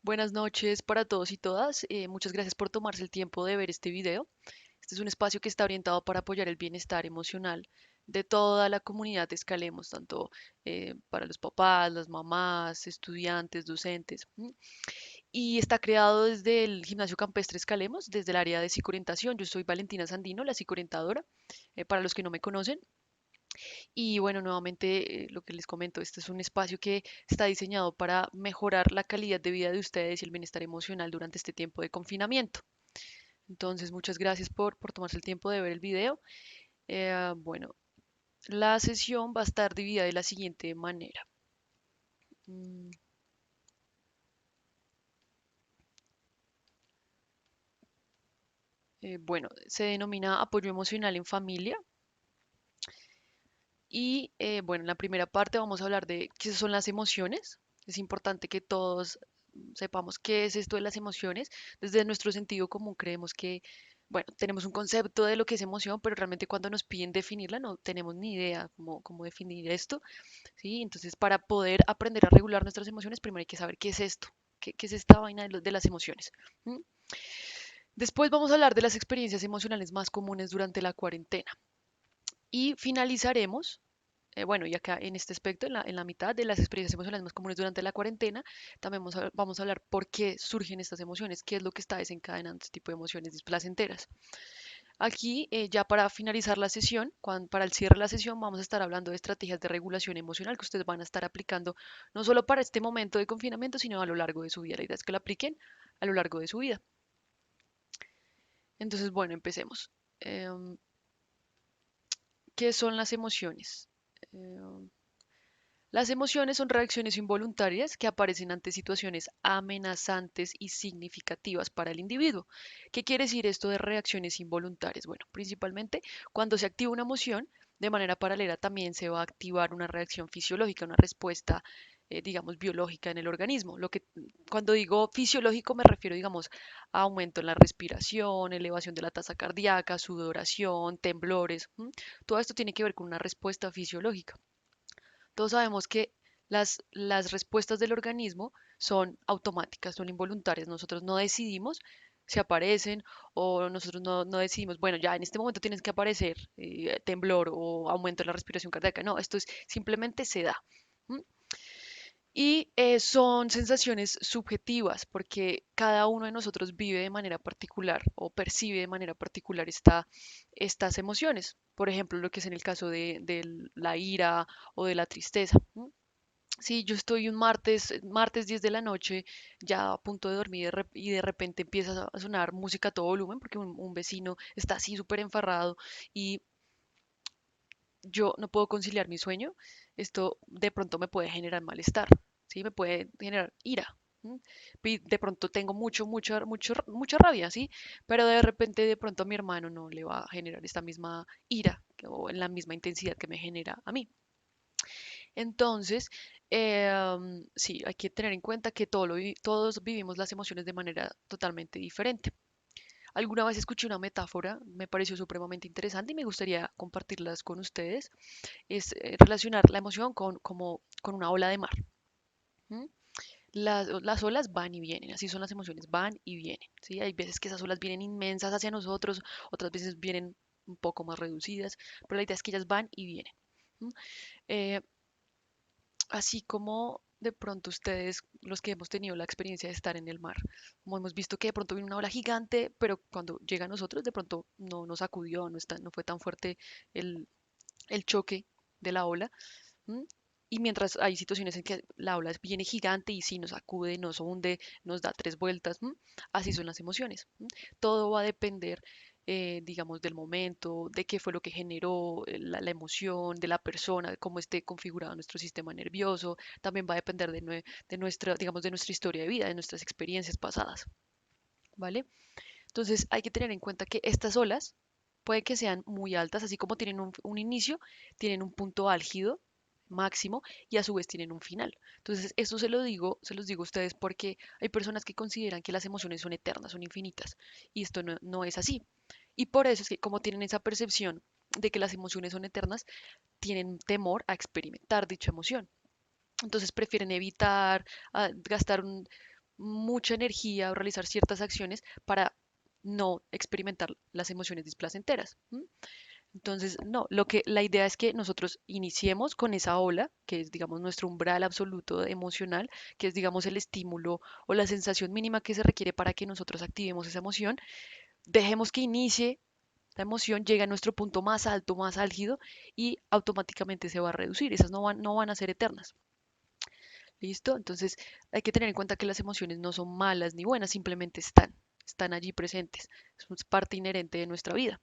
Buenas noches para todos y todas. Muchas gracias por tomarse el tiempo de ver este video. Este es un espacio que está orientado para apoyar el bienestar emocional de toda la comunidad de Escalemos, tanto para los papás, las mamás, estudiantes, docentes. Y está creado desde el Gimnasio Campestre Escalemos, desde el área de psicoorientación. Yo soy Valentina Sandino, la psicoorientadora, para los que no me conocen. Y bueno, nuevamente lo que les comento, este es un espacio que está diseñado para mejorar la calidad de vida de ustedes y el bienestar emocional durante este tiempo de confinamiento. Entonces, muchas gracias por tomarse el tiempo de ver el video. Bueno, la sesión va a estar dividida de la siguiente manera. Mm, bueno, se denomina apoyo emocional en familia. Y bueno, en la primera parte vamos a hablar de qué son las emociones. Es importante que todos sepamos qué es esto de las emociones. Desde nuestro sentido común creemos que, bueno, tenemos un concepto de lo que es emoción, pero realmente cuando nos piden definirla no tenemos ni idea cómo definir esto, ¿sí? Entonces, para poder aprender a regular nuestras emociones, primero hay que saber qué es esto, qué es esta vaina de las emociones. ¿M? Después vamos a hablar de las experiencias emocionales más comunes durante la cuarentena. Y finalizaremos bueno, y acá en este aspecto, en la mitad de las experiencias emocionales más comunes durante la cuarentena, también vamos a hablar por qué surgen estas emociones, qué es lo que está desencadenando este tipo de emociones displacenteras. Aquí, ya para finalizar la sesión, para el cierre de la sesión, vamos a estar hablando de estrategias de regulación emocional que ustedes van a estar aplicando no solo para este momento de confinamiento, sino a lo largo de su vida. La idea es que lo apliquen a lo largo de su vida. Entonces, bueno, empecemos. Em, ¿Qué son las emociones? Em, Las emociones son reacciones involuntarias que aparecen ante situaciones amenazantes y significativas para el individuo. ¿Qué quiere decir esto de reacciones involuntarias? Bueno, principalmente cuando se activa una emoción, de manera paralela también se va a activar una reacción fisiológica, una respuesta, digamos, biológica en el organismo. Cuando digo fisiológico me refiero, digamos, a aumento en la respiración, elevación de la tasa cardíaca, sudoración, temblores. Todo esto tiene que ver con una respuesta fisiológica. Todos sabemos que las respuestas del organismo son automáticas, son involuntarias. Nosotros no decidimos si aparecen o nosotros no decidimos, bueno, ya en este momento tienes que aparecer temblor o aumento en la respiración cardíaca. No, esto es simplemente se da. ¿M? Y son sensaciones subjetivas porque cada uno de nosotros vive de manera particular o percibe de manera particular estas emociones. Por ejemplo, lo que es en el caso de la ira o de la tristeza. Si yo estoy un martes 10 de la noche, ya a punto de dormir y de repente empieza a sonar música a todo volumen porque un vecino está así súper enfarrado y yo no puedo conciliar mi sueño, esto de pronto me puede generar malestar, ¿sí? Me puede generar ira. ¿M? Y de pronto tengo mucha rabia, ¿sí? Pero de repente de pronto a mi hermano no le va a generar esta misma ira o en la misma intensidad que me genera a mí. Entonces, sí, hay que tener en cuenta que todos vivimos las emociones de manera totalmente diferente. Alguna vez escuché una metáfora, me pareció supremamente interesante y me gustaría compartirlas con ustedes. Es relacionar la emoción con una ola de mar. ¿M? Las olas van y vienen, así son las emociones, van y vienen. ¿Sí? Hay veces que esas olas vienen inmensas hacia nosotros, otras veces vienen un poco más reducidas, pero la idea es que ellas van y vienen. ¿M? Eh, Así como de pronto ustedes, los que hemos tenido la experiencia de estar en el mar, como hemos visto que de pronto viene una ola gigante, pero cuando llega a nosotros de pronto no nos sacudió, no fue tan fuerte el, el choque de la ola. ¿M? Y mientras hay situaciones en que la ola viene gigante y sí nos sacude, nos hunde, nos da tres vueltas, así son las emociones. Todo va a depender, digamos, del momento, de qué fue lo que generó la emoción, de la persona, de cómo esté configurado nuestro sistema nervioso. También va a depender de nuestra, digamos, de nuestra historia de vida, de nuestras experiencias pasadas, ¿vale? Entonces hay que tener en cuenta que estas olas puede que sean muy altas, así como tienen un inicio, tienen un punto álgido máximo y a su vez tienen un final. Entonces, esto se los digo a ustedes porque hay personas que consideran que las emociones son eternas, son infinitas, y esto no es así. Y por eso es que como tienen esa percepción de que las emociones son eternas, tienen temor a experimentar dicha emoción. Entonces prefieren evitar gastar mucha energía o realizar ciertas acciones para no experimentar las emociones displacenteras. Entonces, no, la idea es que nosotros iniciemos con esa ola, que es, digamos, nuestro umbral absoluto emocional, que es, digamos, el estímulo o la sensación mínima que se requiere para que nosotros activemos esa emoción. Dejemos que inicie la emoción, llegue a nuestro punto más alto, más álgido y automáticamente se va a reducir. Esas no van a ser eternas. ¿Listo? Entonces, hay que tener en cuenta que las emociones no son malas ni buenas, simplemente están allí presentes. Es parte inherente de nuestra vida.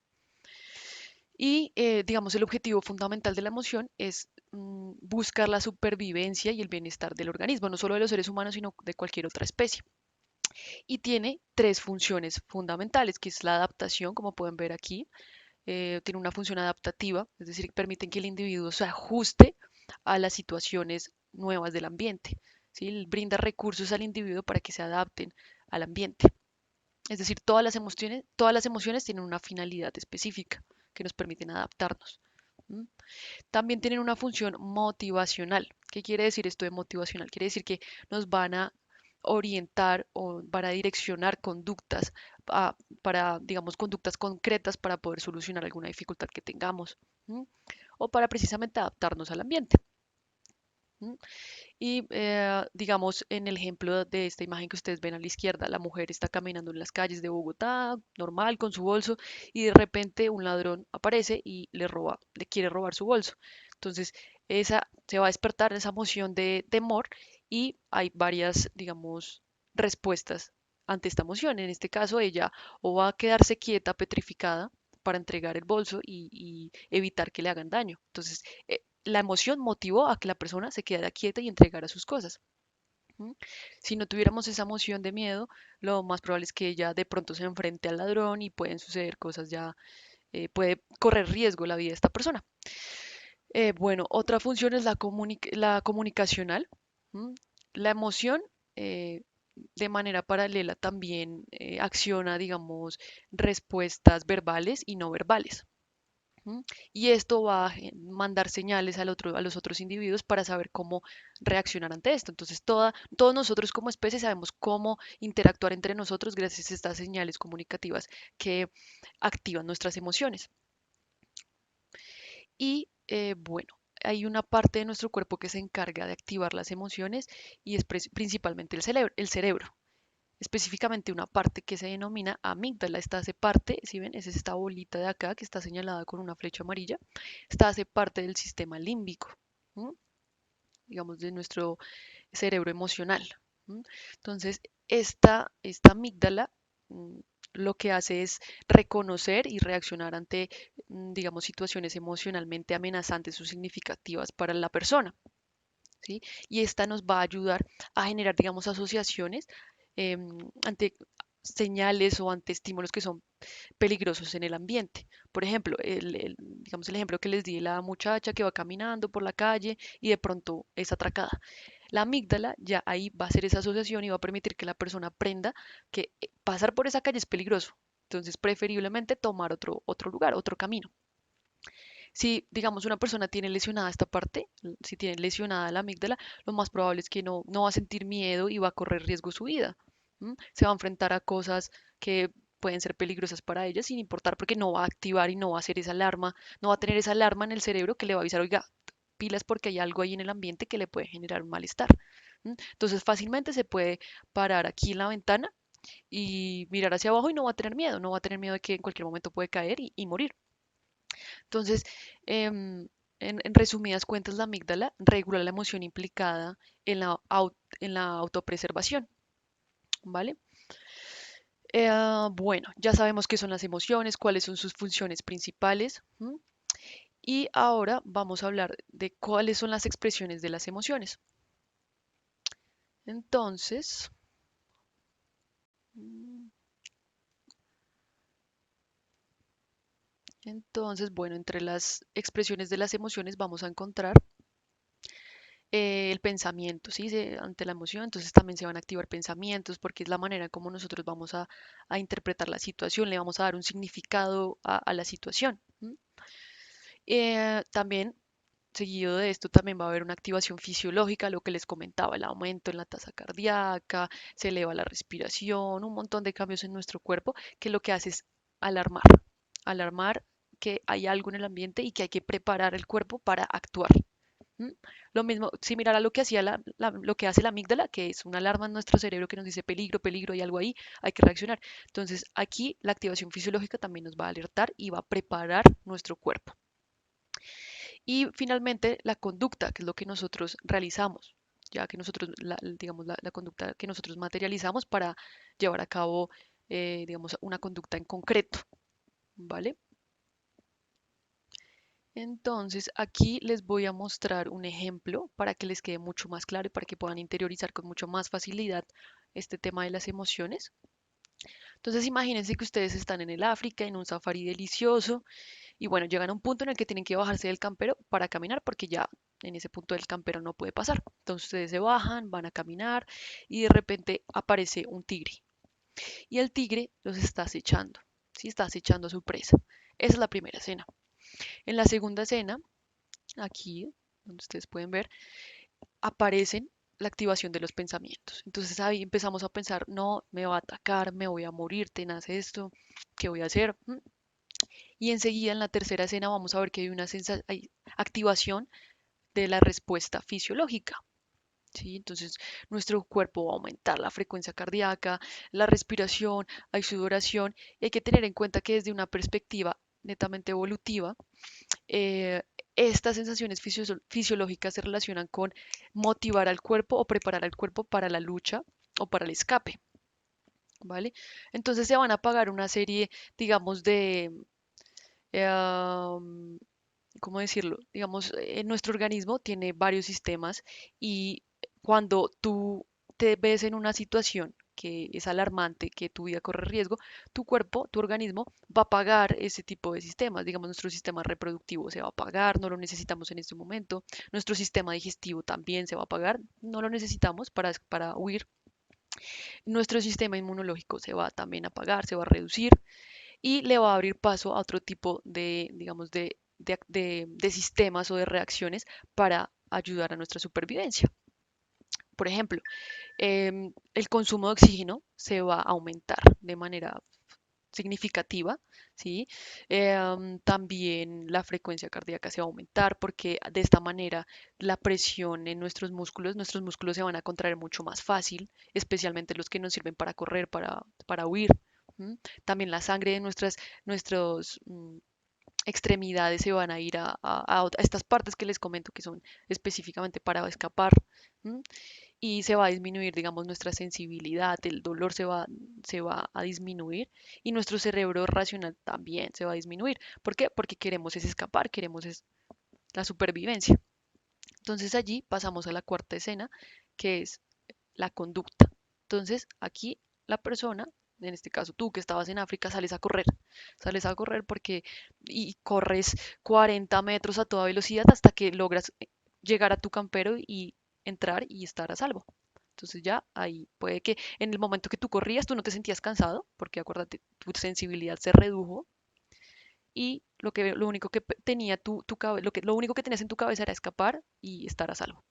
Y digamos, el objetivo fundamental de la emoción es buscar la supervivencia y el bienestar del organismo, no solo de los seres humanos, sino de cualquier otra especie. Y tiene tres funciones fundamentales, que es la adaptación, como pueden ver aquí. Tiene una función adaptativa, es decir, permiten que el individuo se ajuste a las situaciones nuevas del ambiente. ¿Sí? Brinda recursos al individuo para que se adapten al ambiente. Es decir, todas las emociones tienen una finalidad específica que nos permiten adaptarnos. ¿M? También tienen una función motivacional. ¿Qué quiere decir esto de motivacional? Quiere decir que nos van a orientar o van a direccionar conductas para, digamos, conductas concretas para poder solucionar alguna dificultad que tengamos. ¿M? O para precisamente adaptarnos al ambiente. ¿M? Y digamos, en el ejemplo de esta imagen que ustedes ven a la izquierda, la mujer está caminando en las calles de Bogotá, normal, con su bolso, y de repente un ladrón aparece y le quiere robar su bolso. Entonces, se va a despertar esa emoción de temor y hay varias, digamos, respuestas ante esta emoción. En este caso, ella o va a quedarse quieta, petrificada, para entregar el bolso y evitar que le hagan daño. Entonces, la emoción motivó a que la persona se quedara quieta y entregara sus cosas. ¿M? Si no tuviéramos esa emoción de miedo, lo más probable es que ella de pronto se enfrente al ladrón y pueden suceder cosas ya, puede correr riesgo la vida de esta persona. Bueno, otra función es la comunicacional. ¿M? La emoción, eh, de manera paralela, también acciona, digamos, respuestas verbales y no verbales. ¿M? Y esto va a mandar señales a los otros individuos para saber cómo reaccionar ante esto. Entonces, todos nosotros como especie sabemos cómo interactuar entre nosotros gracias a estas señales comunicativas que activan nuestras emociones. Y bueno, hay una parte de nuestro cuerpo que se encarga de activar las emociones y es principalmente el cerebro. Específicamente una parte que se denomina amígdala. Esta hace parte, si ven, es esta bolita de acá que está señalada con una flecha amarilla. Esta hace parte del sistema límbico, ¿m? Digamos, de nuestro cerebro emocional. ¿M? Entonces, esta amígdala mm, lo que hace es reconocer y reaccionar ante, digamos, situaciones emocionalmente amenazantes o significativas para la persona. ¿Sí? Y esta nos va a ayudar a generar, digamos, asociaciones ante señales o ante estímulos que son peligrosos en el ambiente. Por ejemplo, digamos el ejemplo que les di, la muchacha que va caminando por la calle y de pronto es atracada. La amígdala ya ahí va a hacer esa asociación y va a permitir que la persona aprenda que pasar por esa calle es peligroso. Entonces, preferiblemente tomar otro lugar, otro camino. Si, digamos, una persona tiene lesionada esta parte, si tiene lesionada la amígdala, lo más probable es que no va a sentir miedo y va a correr riesgo su vida. Se va a enfrentar a cosas que pueden ser peligrosas para ella sin importar porque no va a activar y no va a hacer esa alarma, no va a tener esa alarma en el cerebro que le va a avisar, oiga, pilas porque hay algo ahí en el ambiente que le puede generar un malestar. Entonces fácilmente se puede parar aquí en la ventana y mirar hacia abajo y no va a tener miedo, no va a tener miedo de que en cualquier momento puede caer y morir. Entonces, em, en resumidas cuentas, la amígdala regula la emoción implicada en la autopreservación, ¿vale? Bueno, ya sabemos qué son las emociones, cuáles son sus funciones principales, ¿m? Y ahora vamos a hablar de cuáles son las expresiones de las emociones. Entonces, mm, bueno, entre las expresiones de las emociones vamos a encontrar el pensamiento, ¿sí? Ante la emoción, entonces también se van a activar pensamientos porque es la manera como nosotros vamos a interpretar la situación, le vamos a dar un significado a la situación. ¿M? También seguido de esto también va a haber una activación fisiológica, lo que les comentaba, el aumento en la tasa cardíaca, se eleva la respiración, un montón de cambios en nuestro cuerpo que lo que hace es alarmar, alarmar que hay algo en el ambiente y que hay que preparar el cuerpo para actuar. ¿M? Lo mismo, similar a lo que hacía lo que hace la amígdala, que es una alarma en nuestro cerebro que nos dice peligro, peligro, hay algo ahí, hay que reaccionar. Entonces, aquí la activación fisiológica también nos va a alertar y va a preparar nuestro cuerpo. Y finalmente, la conducta, que es lo que nosotros realizamos, ya que nosotros, digamos, la conducta que nosotros materializamos para llevar a cabo, digamos, una conducta en concreto, ¿vale? Entonces, aquí les voy a mostrar un ejemplo para que les quede mucho más claro y para que puedan interiorizar con mucho más facilidad este tema de las emociones. Entonces, imagínense que ustedes están en el África, en un safari delicioso, y bueno, llegan a un punto en el que tienen que bajarse del campero para caminar porque ya en ese punto del campero no puede pasar. Entonces ustedes se bajan, van a caminar y de repente aparece un tigre y el tigre los está acechando, ¿sí? Está acechando a su presa. Esa es la primera escena. En la segunda escena, aquí, donde ustedes pueden ver, aparecen la activación de los pensamientos. Entonces ahí empezamos a pensar, no, me va a atacar, me voy a morir, tenaz esto, ¿qué voy a hacer? Y enseguida en la tercera escena vamos a ver que hay una hay activación de la respuesta fisiológica. ¿Sí? Entonces nuestro cuerpo va a aumentar la frecuencia cardíaca, la respiración, hay sudoración y hay que tener en cuenta que desde una perspectiva netamente evolutiva, eh, estas sensaciones fisiológicas se relacionan con motivar al cuerpo o preparar al cuerpo para la lucha o para el escape, ¿vale? Entonces se van a apagar una serie, digamos, de, um, ¿cómo decirlo? Digamos, nuestro organismo tiene varios sistemas y cuando tú te ves en una situación que es alarmante, que tu vida corre riesgo, tu cuerpo, tu organismo va a apagar ese tipo de sistemas. Digamos, nuestro sistema reproductivo se va a apagar, no lo necesitamos en este momento. Nuestro sistema digestivo también se va a apagar, no lo necesitamos para huir. Nuestro sistema inmunológico se va también a apagar, se va a reducir y le va a abrir paso a otro tipo de, digamos, de sistemas o de reacciones para ayudar a nuestra supervivencia. Por ejemplo, el consumo de oxígeno se va a aumentar de manera significativa, ¿sí? También la frecuencia cardíaca se va a aumentar porque de esta manera la presión en nuestros músculos se van a contraer mucho más fácil, especialmente los que nos sirven para correr, para huir. ¿M? También la sangre de nuestros extremidades se van a ir a estas partes que les comento que son específicamente para escapar. ¿M? Y se va a disminuir, digamos, nuestra sensibilidad, el dolor se va a disminuir y nuestro cerebro racional también se va a disminuir. ¿Por qué? Porque queremos es escapar, queremos es la supervivencia. Entonces allí pasamos a la cuarta escena, que es la conducta. Entonces aquí la persona, en este caso tú que estabas en África, sales a correr porque y corres 40 metros a toda velocidad hasta que logras llegar a tu campero y entrar y estar a salvo. Entonces ya ahí puede que en el momento que tú corrías tú no te sentías cansado, porque acuérdate, tu sensibilidad se redujo y lo único que tenía lo único que tenías en tu cabeza era escapar y estar a salvo.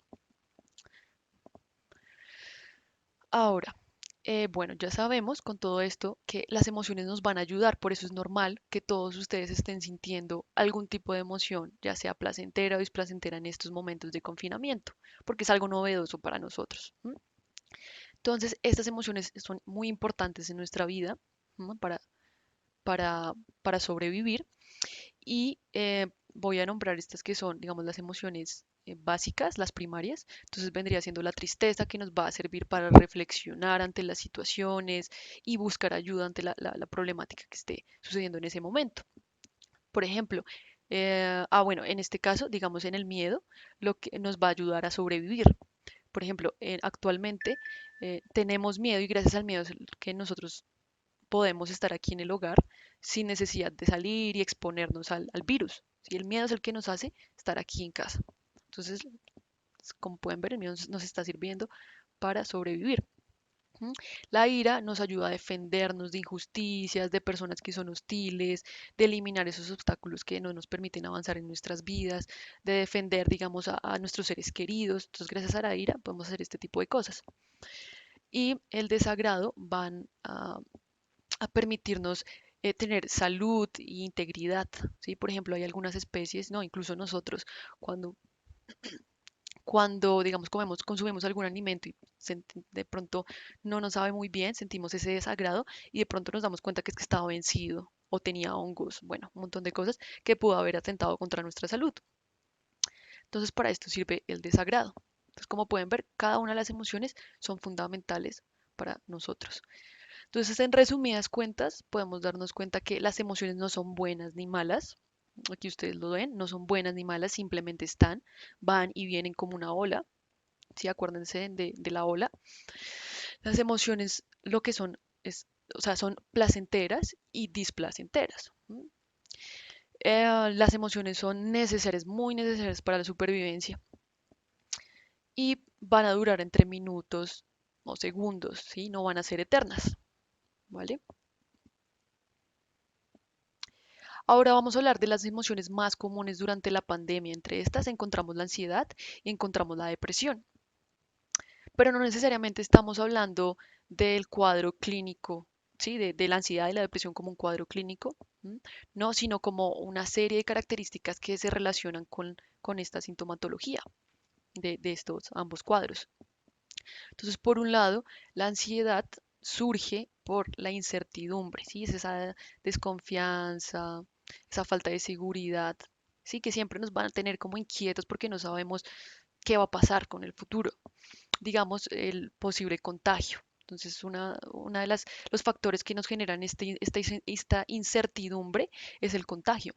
Ahora, bueno, ya sabemos con todo esto que las emociones nos van a ayudar, por eso es normal que todos ustedes estén sintiendo algún tipo de emoción, ya sea placentera o displacentera en estos momentos de confinamiento, porque es algo novedoso para nosotros. ¿M? Entonces, estas emociones son muy importantes en nuestra vida, ¿m? Para, para sobrevivir y voy a nombrar estas que son, digamos, las emociones básicas, las primarias. Entonces vendría siendo la tristeza que nos va a servir para reflexionar ante las situaciones y buscar ayuda ante la problemática que esté sucediendo en ese momento. Por ejemplo, bueno, en este caso, digamos, en el miedo, lo que nos va a ayudar a sobrevivir. Por ejemplo, actualmente tenemos miedo y gracias al miedo es el que nosotros podemos estar aquí en el hogar sin necesidad de salir y exponernos al virus. ¿Sí? El miedo es el que nos hace estar aquí en casa. Entonces, como pueden ver, el miedo nos está sirviendo para sobrevivir. ¿Mm? La ira nos ayuda a defendernos de injusticias, de personas que son hostiles, de eliminar esos obstáculos que no nos permiten avanzar en nuestras vidas, de defender, digamos, a nuestros seres queridos. Entonces, gracias a la ira podemos hacer este tipo de cosas. Y el desagrado van a permitirnos tener salud e integridad, ¿sí? Por ejemplo, hay algunas especies, no, incluso nosotros, cuando digamos, consumimos algún alimento y de pronto no nos sabe muy bien, sentimos ese desagrado y de pronto nos damos cuenta que es que estaba vencido o tenía hongos, bueno, un montón de cosas que pudo haber atentado contra nuestra salud. Entonces, para esto sirve el desagrado. Entonces, como pueden ver, cada una de las emociones son fundamentales para nosotros. Entonces, en resumidas cuentas, podemos darnos cuenta que las emociones no son buenas ni malas. Aquí ustedes lo ven, no son buenas ni malas, simplemente están, van y vienen como una ola. Sí, acuérdense de la ola. Las emociones lo que son es, o sea, son placenteras y displacenteras. Las emociones son necesarias, muy necesarias para la supervivencia y van a durar entre minutos o segundos, ¿sí? No van a ser eternas, ¿vale? Ahora vamos a hablar de las emociones más comunes durante la pandemia. Entre estas encontramos la ansiedad y encontramos la depresión. Pero no necesariamente estamos hablando del cuadro clínico, ¿sí? De la ansiedad y la depresión como un cuadro clínico, ¿m? No, sino como una serie de características que se relacionan con esta sintomatología de estos ambos cuadros. Entonces, por un lado, la ansiedad surge por la incertidumbre, ¿sí? Es esa desconfianza, esa falta de seguridad, ¿sí? Que siempre nos van a tener como inquietos porque no sabemos qué va a pasar con el futuro, digamos, el posible contagio. Entonces, una de los factores que nos generan esta incertidumbre es el contagio.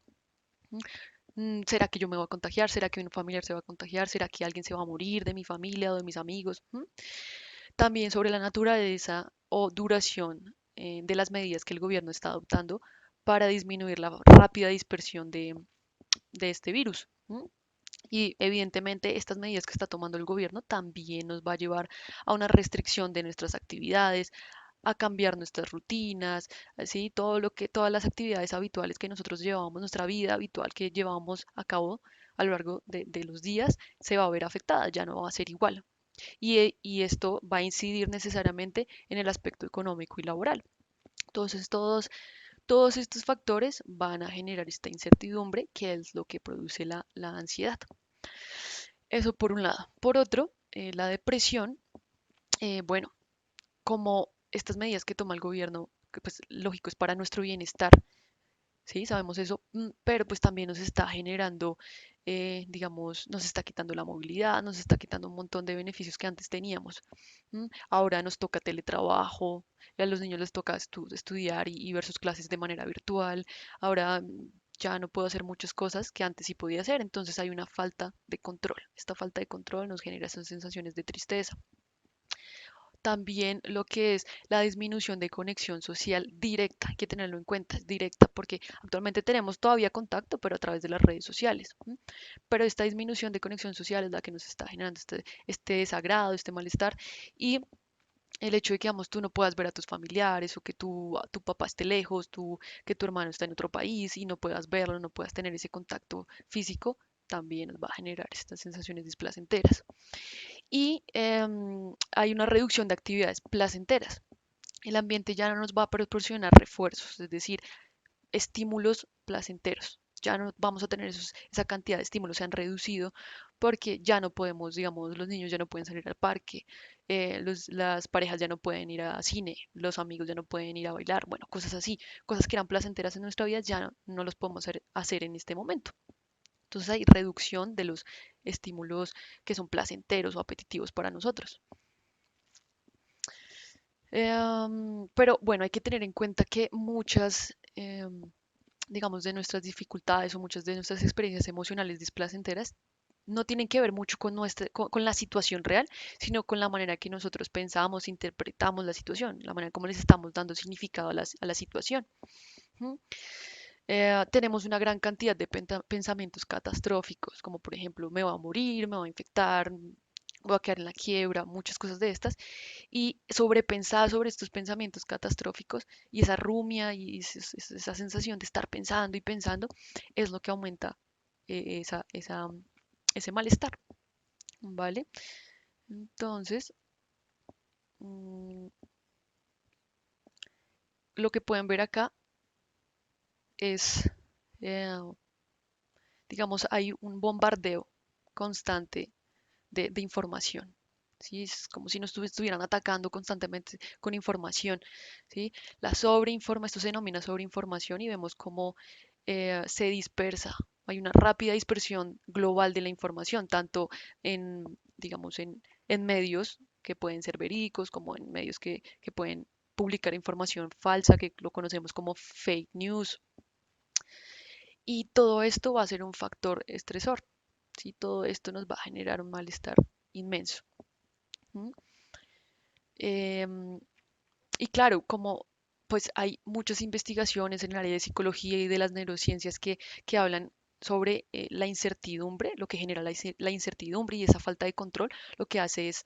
¿Será que yo me voy a contagiar? ¿Será que un familiar se va a contagiar? ¿Será que alguien se va a morir de mi familia o de mis amigos? También sobre la naturaleza o duración de las medidas que el gobierno está adoptando para disminuir la rápida dispersión de este virus. Y evidentemente estas medidas que está tomando el gobierno también nos va a llevar a una restricción de nuestras actividades, a cambiar nuestras rutinas, así todo lo que, todas las actividades habituales que nosotros llevamos, nuestra vida habitual que llevamos a cabo a lo largo de los días, se va a ver afectada, ya no va a ser igual. Y esto va a incidir necesariamente en el aspecto económico y laboral. Entonces, todos estos factores van a generar esta incertidumbre, que es lo que produce la ansiedad. Eso por un lado. Por otro, la depresión, bueno, como estas medidas que toma el gobierno, que pues lógico es para nuestro bienestar, ¿sí? Sabemos eso, pero pues también nos está generando, digamos, nos está quitando la movilidad, nos está quitando un montón de beneficios que antes teníamos. Ahora nos toca teletrabajo, a los niños les toca estudiar y ver sus clases de manera virtual. Ahora ya no puedo hacer muchas cosas que antes sí podía hacer, entonces hay una falta de control. Esta falta de control nos genera esas sensaciones de tristeza. También lo que es la disminución de conexión social directa, hay que tenerlo en cuenta, es directa porque actualmente tenemos todavía contacto, pero a través de las redes sociales. Pero esta disminución de conexión social es la que nos está generando este desagrado, este malestar y el hecho de que, digamos, tú no puedas ver a tus familiares o que tu papá esté lejos, que tu hermano está en otro país y no puedas verlo, no puedas tener ese contacto físico, también nos va a generar estas sensaciones displacenteras. Y hay una reducción de actividades placenteras. El ambiente ya no nos va a proporcionar refuerzos, es decir, estímulos placenteros. Ya no vamos a tener esa cantidad de estímulos, se han reducido porque ya no podemos, digamos, los niños ya no pueden salir al parque, las parejas ya no pueden ir a cine, los amigos ya no pueden ir a bailar, bueno, cosas así, cosas que eran placenteras en nuestra vida ya no los podemos hacer en este momento. Entonces hay reducción de los estímulos que son placenteros o apetitivos para nosotros. Pero bueno, hay que tener en cuenta que muchas, digamos, de nuestras dificultades o muchas de nuestras experiencias emocionales displacenteras no tienen que ver mucho con la situación real, sino con la manera que nosotros pensamos, interpretamos la situación, la manera como les estamos dando significado a la situación. ¿M? Tenemos una gran cantidad de pensamientos catastróficos, como por ejemplo, me va a morir, me va a infectar, voy a quedar en la quiebra, muchas cosas de estas, y sobrepensar sobre estos pensamientos catastróficos y esa rumia y esa sensación de estar pensando y pensando es lo que aumenta ese malestar, ¿vale? Entonces, mm, lo que pueden ver acá es, eh, digamos, hay un bombardeo constante de información. ¿Sí? Es como si nos estuvieran atacando constantemente con información. ¿Sí? La sobreinforma, esto se denomina sobreinformación y vemos cómo se dispersa. Hay una rápida dispersión global de la información, tanto en, digamos, en medios que pueden ser verídicos, como en medios que pueden publicar información falsa, que lo conocemos como fake news. Y todo esto va a ser un factor estresor. ¿Sí? Todo esto nos va a generar un malestar inmenso. ¿Mm? Em, y claro, como pues hay muchas investigaciones en el área de psicología y de las neurociencias que hablan sobre la incertidumbre, lo que genera la incertidumbre y esa falta de control, lo que hace es,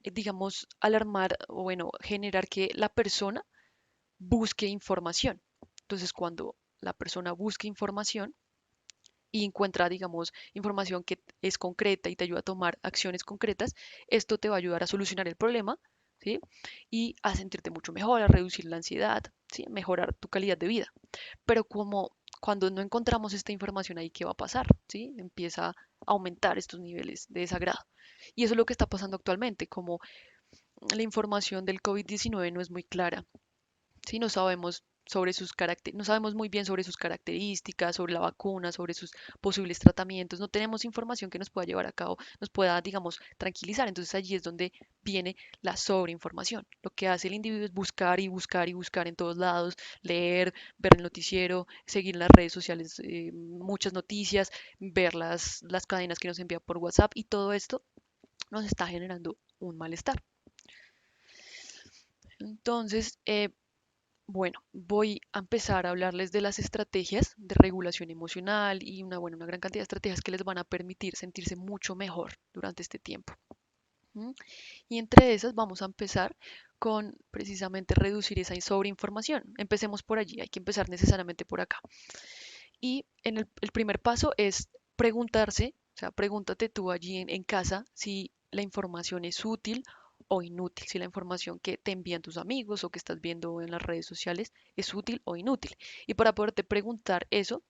digamos, alarmar o bueno, generar que la persona busque información. Entonces, cuando la persona busca información, y encuentra, digamos, información que es concreta y te ayuda a tomar acciones concretas, esto te va a ayudar a solucionar el problema, ¿sí? Y a sentirte mucho mejor, a reducir la ansiedad, ¿sí? Mejorar tu calidad de vida. Pero como cuando no encontramos esta información ahí, ¿qué va a pasar? ¿Sí? Empieza a aumentar estos niveles de desagrado. Y eso es lo que está pasando actualmente, como la información del COVID-19 no es muy clara. Sí, no sabemos sobre sus no sabemos muy bien sobre sus características, sobre la vacuna, sobre sus posibles tratamientos, no tenemos información que nos pueda llevar a cabo, nos pueda, digamos, tranquilizar. Entonces allí es donde viene la sobreinformación. Lo que hace el individuo es buscar y buscar y buscar en todos lados, leer, ver el noticiero, seguir en las redes sociales, muchas noticias, ver las cadenas que nos envía por WhatsApp y todo esto nos está generando un malestar. Entonces, bueno, voy a empezar a hablarles de las estrategias de regulación emocional y bueno, una gran cantidad de estrategias que les van a permitir sentirse mucho mejor durante este tiempo. ¿M? Y entre esas vamos a empezar con precisamente reducir esa sobreinformación. Empecemos por allí, hay que empezar necesariamente por acá. Y el primer paso es preguntarse, o sea, pregúntate tú allí en casa si la información es útil o inútil, si la información que te envían tus amigos o que estás viendo en las redes sociales es útil o inútil. Y para poderte preguntar eso,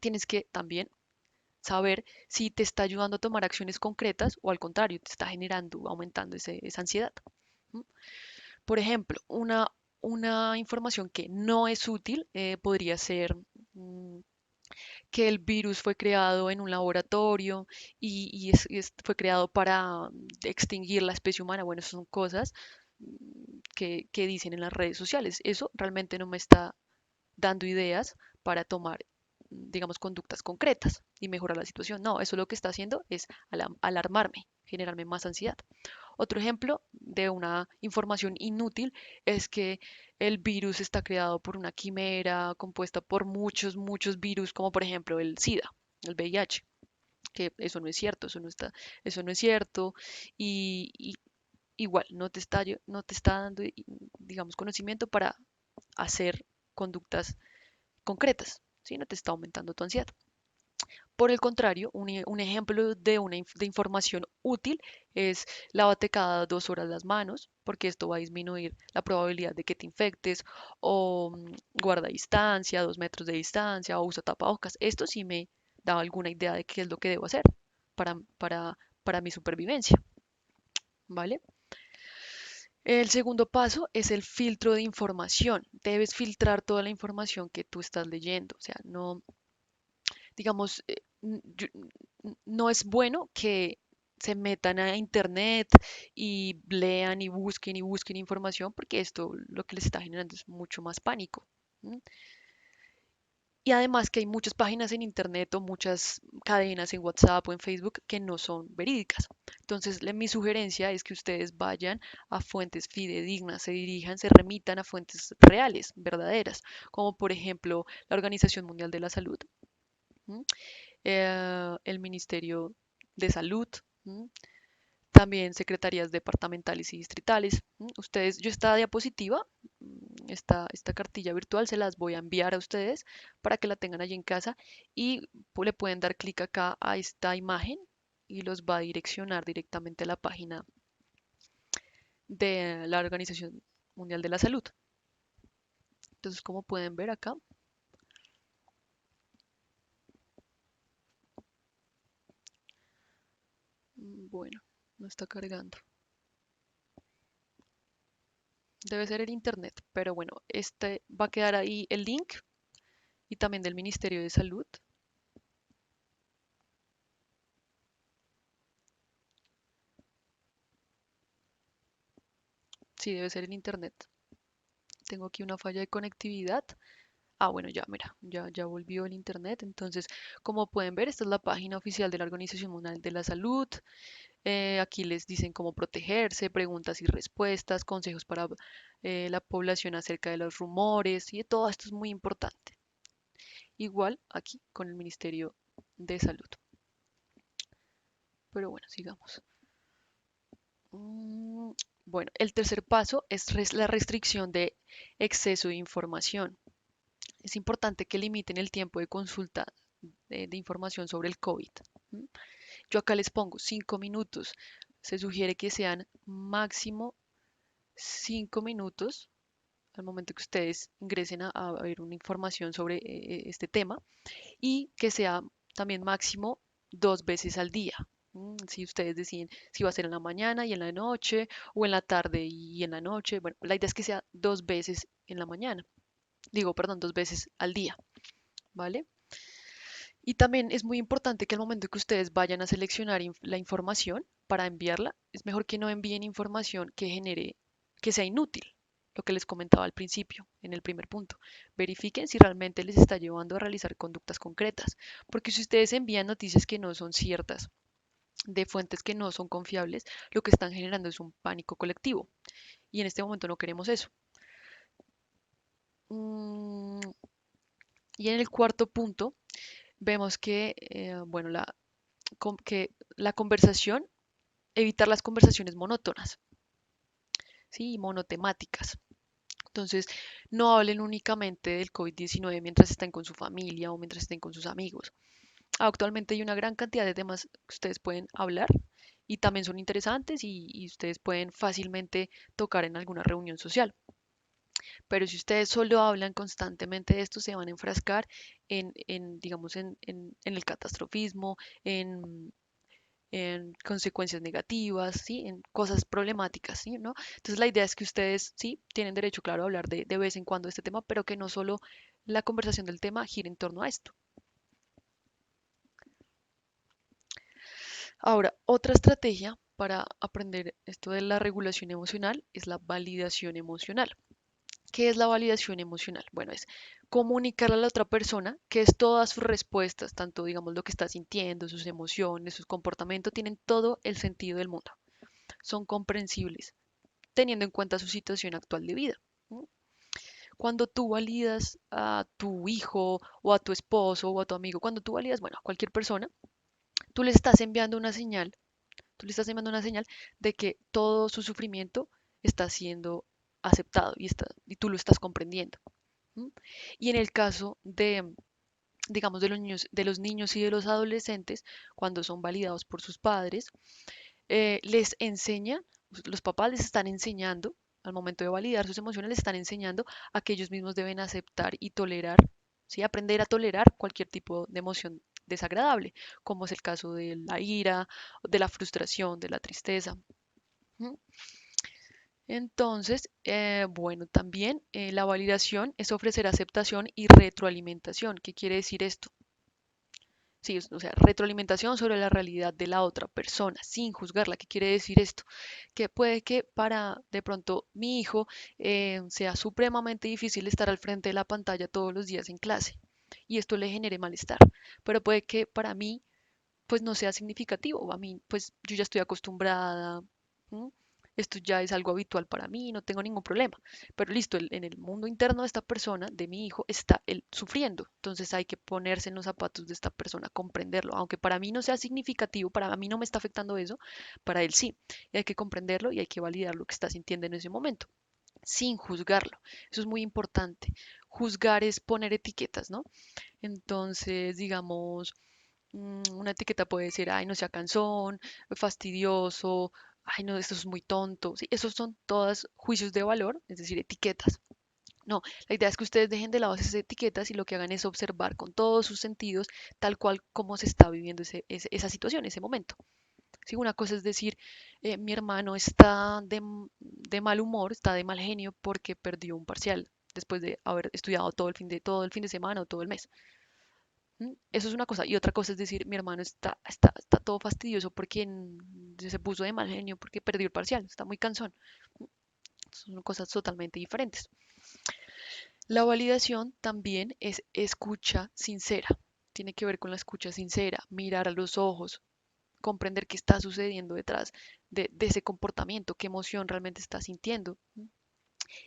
tienes que también saber si te está ayudando a tomar acciones concretas o al contrario, te está generando, aumentando esa ansiedad. ¿M? Por ejemplo, una información que no es útil podría ser mm, que el virus fue creado en un laboratorio fue creado para extinguir la especie humana. Bueno, son cosas que dicen en las redes sociales. Eso realmente no me está dando ideas para tomar, digamos, conductas concretas y mejorar la situación. No, eso lo que está haciendo es alarmarme, generarme más ansiedad. Otro ejemplo de una información inútil es que el virus está creado por una quimera compuesta por muchos virus, como por ejemplo el SIDA, el VIH, que eso no es cierto, eso no es cierto y igual no te está dando, digamos, conocimiento para hacer conductas concretas, ¿sí? No te está aumentando tu ansiedad. Por el contrario, un ejemplo de de información útil es lávate cada 2 horas las manos, porque esto va a disminuir la probabilidad de que te infectes, o guarda distancia, 2 metros de distancia, o usa tapabocas. Esto sí me da alguna idea de qué es lo que debo hacer para, para, para mi supervivencia, ¿vale? El segundo paso es el filtro de información. Debes filtrar toda la información que tú estás leyendo, o sea, no, digamos, no es bueno que se metan a internet y lean y busquen información porque esto lo que les está generando es mucho más pánico. ¿M? Y además que hay muchas páginas en internet o muchas cadenas en WhatsApp o en Facebook que no son verídicas. Entonces, mi sugerencia es que ustedes vayan a fuentes fidedignas, se dirijan, se remitan a fuentes reales, verdaderas, como por ejemplo la Organización Mundial de la Salud, ¿m? El Ministerio de Salud, ¿m? también secretarías departamentales y distritales. Ustedes, yo esta diapositiva, esta cartilla virtual se las voy a enviar a ustedes para que la tengan allí en casa y le pueden dar clic acá a esta imagen y los va a direccionar directamente a la página de la Organización Mundial de la Salud. Entonces, como pueden ver acá, bueno, no está cargando. Debe ser el internet, pero bueno, este va a quedar ahí el link y también del Ministerio de Salud. Sí, debe ser el internet. Tengo aquí una falla de conectividad. Ah, bueno, ya, mira, ya volvió el internet. Entonces, como pueden ver, esta es la página oficial de la Organización Mundial de la Salud. Aquí les dicen cómo protegerse, preguntas y respuestas, consejos para la población acerca de los rumores y todo esto es muy importante. Igual aquí con el Ministerio de Salud. Pero bueno, sigamos. Mm, Bueno, el tercer paso es la restricción de exceso de información. Es importante que limiten el tiempo de consulta de información sobre el COVID. ¿M? Yo acá les pongo 5 minutos. Se sugiere que sean máximo 5 minutos al momento que ustedes ingresen a ver una información sobre este tema y que sea también máximo 2 veces al día. Si ustedes deciden si va a ser en la mañana y en la noche o en la tarde y en la noche, bueno, la idea es que sea 2 veces en la mañana. Digo, perdón, 2 veces al día, ¿vale? Y también es muy importante que al momento que ustedes vayan a seleccionar la información para enviarla, es mejor que no envíen información que genere, que sea inútil. Lo que les comentaba al principio, en el primer punto. Verifiquen si realmente les está llevando a realizar conductas concretas. Porque si ustedes envían noticias que no son ciertas, de fuentes que no son confiables, lo que están generando es un pánico colectivo. Y en este momento no queremos eso. Mm, y en el cuarto punto, vemos que, bueno, que la conversación, evitar las conversaciones monótonas, ¿sí? Y monotemáticas. Entonces, no hablen únicamente del COVID-19 mientras estén con su familia o mientras estén con sus amigos. Actualmente hay una gran cantidad de temas que ustedes pueden hablar y también son interesantes y ustedes pueden fácilmente tocar en alguna reunión social. Pero si ustedes solo hablan constantemente de esto, se van a enfrascar digamos, en el catastrofismo, en consecuencias negativas, ¿sí? En cosas problemáticas, ¿sí? ¿No? Entonces la idea es que ustedes, sí, tienen derecho, claro, a hablar de vez en cuando de este tema, pero que no solo la conversación del tema gire en torno a esto. Ahora, otra estrategia para aprender esto de la regulación emocional es la validación emocional. ¿Qué es la validación emocional? Bueno, es comunicarle a la otra persona que es todas sus respuestas, tanto digamos lo que está sintiendo, sus emociones, sus comportamientos, tienen todo el sentido del mundo. Son comprensibles, teniendo en cuenta su situación actual de vida. ¿No? Cuando tú validas a tu hijo o a tu esposo o a tu amigo, cuando tú validas, bueno, a cualquier persona, tú le estás enviando una señal, tú le estás enviando una señal de que todo su sufrimiento está siendo aceptado y tú lo estás comprendiendo. ¿M? Y en el caso de, digamos, de los niños y de los adolescentes, cuando son validados por sus padres, les enseña, los papás les están enseñando, al momento de validar sus emociones, les están enseñando a que ellos mismos deben aceptar y tolerar, ¿sí? Aprender a tolerar cualquier tipo de emoción desagradable, como es el caso de la ira, de la frustración, de la tristeza. ¿M? Entonces, bueno, también la validación es ofrecer aceptación y retroalimentación. ¿Qué quiere decir esto? Sí, o sea, retroalimentación sobre la realidad de la otra persona, sin juzgarla. ¿Qué quiere decir esto? Que puede que para de pronto mi hijo sea supremamente difícil estar al frente de la pantalla todos los días en clase y esto le genere malestar, pero puede que para mí pues no sea significativo. A mí pues yo ya estoy acostumbrada. ¿M? esto ya es algo habitual para mí, no tengo ningún problema. Pero listo, en el mundo interno de esta persona, de mi hijo, está él sufriendo. Entonces hay que ponerse en los zapatos de esta persona, comprenderlo. Aunque para mí no sea significativo, para mí no me está afectando eso, para él sí. Y hay que comprenderlo y hay que validar lo que está sintiendo en ese momento, sin juzgarlo. Eso es muy importante. Juzgar es poner etiquetas, ¿no? Entonces, digamos, una etiqueta puede ser, ay, no sea cansón, fastidioso, ay, no, esto es muy tonto. Sí, esos son todas juicios de valor, es decir, etiquetas. No, la idea es que ustedes dejen de lado esas etiquetas y lo que hagan es observar con todos sus sentidos tal cual como se está viviendo esa situación, ese momento. Sí, una cosa es decir, mi hermano está de mal humor, está de mal genio porque perdió un parcial después de haber estudiado todo el fin de semana o todo el mes. Eso es una cosa. Y otra cosa es decir, mi hermano está todo fastidioso porque se puso de mal genio, porque perdió el parcial, está muy cansón. ¿Mm? Son cosas totalmente diferentes. La validación también es escucha sincera. Tiene que ver con la escucha sincera, mirar a los ojos, comprender qué está sucediendo detrás de ese comportamiento, qué emoción realmente está sintiendo.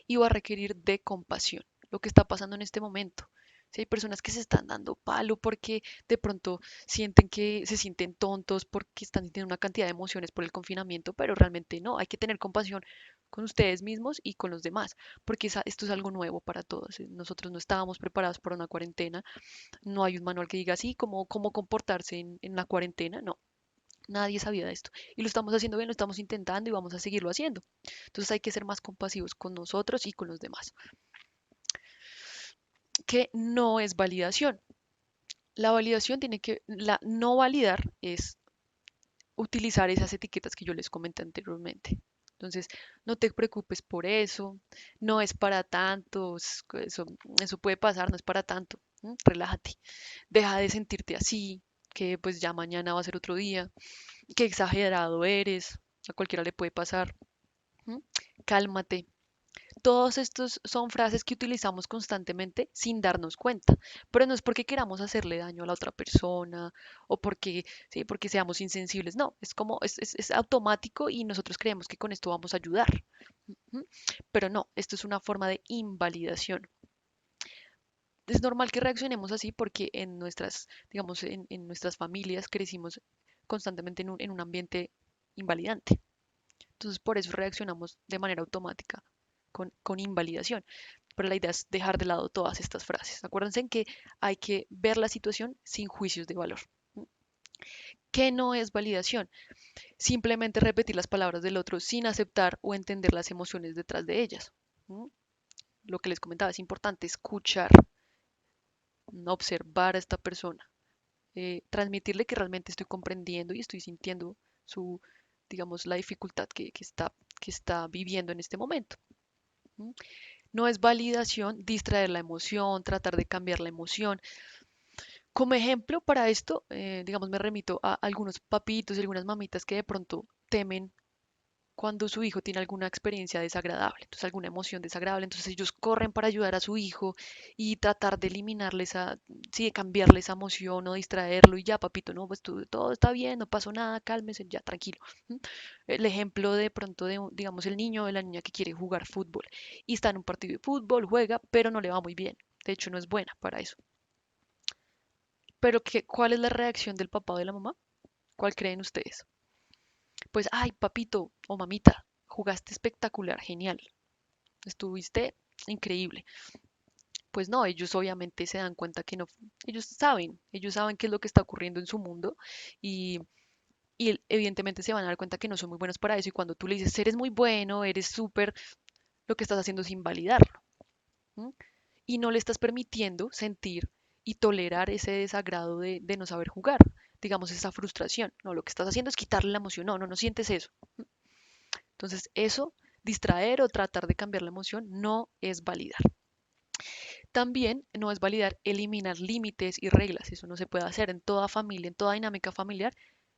Y va a requerir de compasión, lo que está pasando en este momento. Si hay personas que se están dando palo porque de pronto sienten que se sienten tontos, porque están sintiendo una cantidad de emociones por el confinamiento, pero realmente no, hay que tener compasión con ustedes mismos y con los demás, porque esto es algo nuevo para todos. Nosotros no estábamos preparados para una cuarentena, no hay un manual que diga así, cómo comportarse en la cuarentena, no. Nadie sabía de esto. Y lo estamos haciendo bien, lo estamos intentando y vamos a seguirlo haciendo. Entonces hay que ser más compasivos con nosotros y con los demás. Que no es validación. La validación la no validar es utilizar esas etiquetas que yo les comenté anteriormente. Entonces, no te preocupes por eso, no es para tanto, eso puede pasar, no es para tanto. Relájate, deja de sentirte así, que pues ya mañana va a ser otro día, qué exagerado eres, a cualquiera le puede pasar. ¿M? Cálmate. Todos estos son frases que utilizamos constantemente sin darnos cuenta, pero no es porque queramos hacerle daño a la otra persona o porque, sí, porque seamos insensibles, no, es como, es automático y nosotros creemos que con esto vamos a ayudar. Ujú. Pero no, esto es una forma de invalidación. Es normal que reaccionemos así porque en nuestras, digamos, en nuestras familias crecimos constantemente en un ambiente invalidante. Entonces, por eso reaccionamos de manera automática con invalidación. Pero la idea es dejar de lado todas estas frases. Acuérdense en que hay que ver la situación sin juicios de valor. ¿Qué no es validación? Simplemente repetir las palabras del otro sin aceptar o entender las emociones detrás de ellas. ¿Mm? Lo que les comentaba, es importante escuchar, observar a esta persona, transmitirle que realmente estoy comprendiendo y estoy sintiendo su, digamos, la dificultad que está viviendo en este momento. ¿Mm? No es validación distraer la emoción, tratar de cambiar la emoción. Como ejemplo para esto, digamos, me remito a algunos papitos y algunas mamitas que de pronto temen cuando su hijo tiene alguna experiencia desagradable, entonces alguna emoción desagradable, entonces ellos corren para ayudar a su hijo y tratar de eliminarle sí, de cambiarle esa emoción o distraerlo y ya, papito, no, pues todo está bien, no pasó nada, cálmese, ya, tranquilo. ¿M? El ejemplo de pronto de, digamos, el niño o la niña que quiere jugar fútbol y está en un partido de fútbol, juega, pero no le va muy bien. De hecho, no es buena para eso. Pero ¿cuál es la reacción del papá o de la mamá? ¿Cuál creen ustedes? Pues, ay, papito o mamita, jugaste espectacular, genial. Estuviste increíble. Pues no, ellos obviamente se dan cuenta que no, ellos saben qué es lo que está ocurriendo en su mundo y, y evidentemente se van a dar cuenta que no son muy buenos para eso y cuando tú le dices, eres muy bueno, eres súper, lo que estás haciendo es invalidarlo. ¿M? Y no le estás permitiendo sentir y tolerar ese desagrado de no saber jugar, digamos esa frustración. No, lo que estás haciendo es quitarle la emoción. No, no, no sientes eso. Entonces, eso, distraer o tratar de cambiar la emoción, no es validar. También no es validar eliminar límites y reglas. Eso no se puede hacer en toda familia, en toda dinámica familiar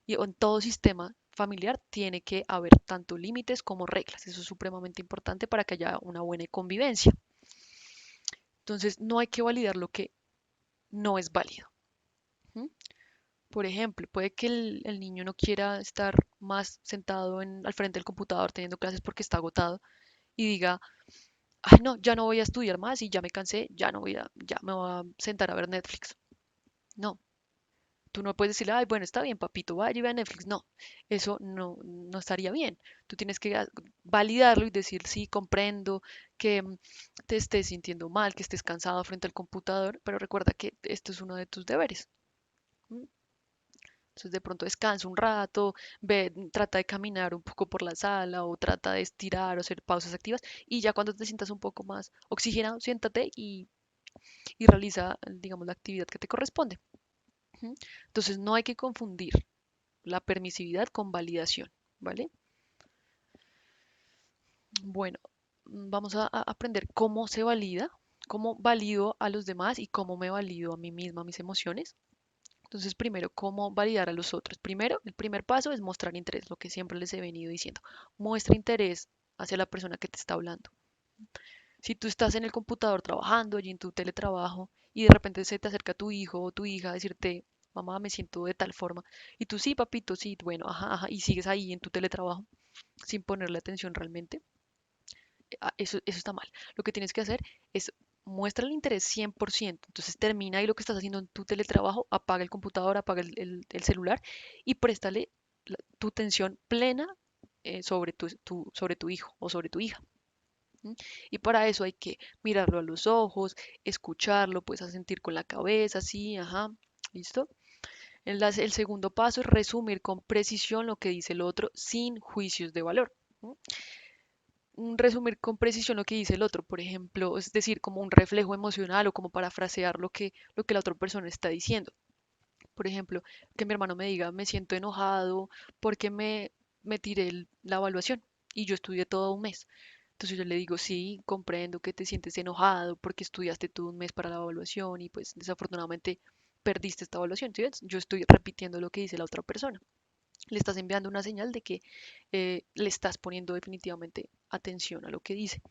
y en todo sistema familiar tiene que haber tanto límites como reglas. Eso es supremamente importante para que haya una buena convivencia. Entonces, no hay que validar lo que no es válido. ¿Mm? Por ejemplo, puede que el niño no quiera estar más sentado al frente del computador teniendo clases porque está agotado y diga, ay, no, ya no voy a estudiar más y ya me cansé, ya me voy a sentar a ver Netflix. No, tú no puedes decirle, ay, bueno, está bien, papito, vaya y vea Netflix. No, eso no estaría bien. Tú tienes que validarlo y decir, sí, comprendo que te estés sintiendo mal, que estés cansado frente al computador, pero recuerda que esto es uno de tus deberes. ¿M? Entonces de pronto descansa un rato, ve, trata de caminar un poco por la sala o trata de estirar o hacer pausas activas y ya cuando te sientas un poco más oxigenado, siéntate y realiza, digamos, la actividad que te corresponde. ¿M? Entonces no hay que confundir la permisividad con validación, ¿vale? Bueno, vamos a aprender cómo se valida, cómo valido a los demás y cómo me valido a mí misma, mis emociones. Entonces, primero, ¿cómo validar a los otros? Primero, el primer paso es mostrar interés, lo que siempre les he venido diciendo. Muestra interés hacia la persona que te está hablando. Si tú estás en el computador trabajando, allí en tu teletrabajo, y de repente se te acerca tu hijo o tu hija a decirte, mamá, me siento de tal forma, y tú sí, papito, sí, bueno, ajá, ajá, y sigues ahí en tu teletrabajo sin ponerle atención realmente, eso está mal. Lo que tienes que hacer es muestra el interés 100%. Entonces termina ahí lo que estás haciendo en tu teletrabajo, apaga el computador, apaga el celular y préstale tu atención plena sobre sobre tu hijo o sobre tu hija. ¿M? Y para eso hay que mirarlo a los ojos, escucharlo, pues a sentir con la cabeza, sí, ajá, ¿listo? El segundo paso es resumir con precisión lo que dice el otro sin juicios de valor. ¿M? Resumir con precisión lo que dice el otro, por ejemplo, es decir, como un reflejo emocional o como parafrasear lo que la otra persona está diciendo. Por ejemplo, que mi hermano me diga, me siento enojado porque me tiré la evaluación y yo estudié todo un mes. Entonces yo le digo, sí, comprendo que te sientes enojado porque estudiaste todo un mes para la evaluación y pues desafortunadamente perdiste esta evaluación, ¿sí ves? Yo estoy repitiendo lo que dice la otra persona. Le estás enviando una señal de que le estás poniendo definitivamente atención a lo que dice.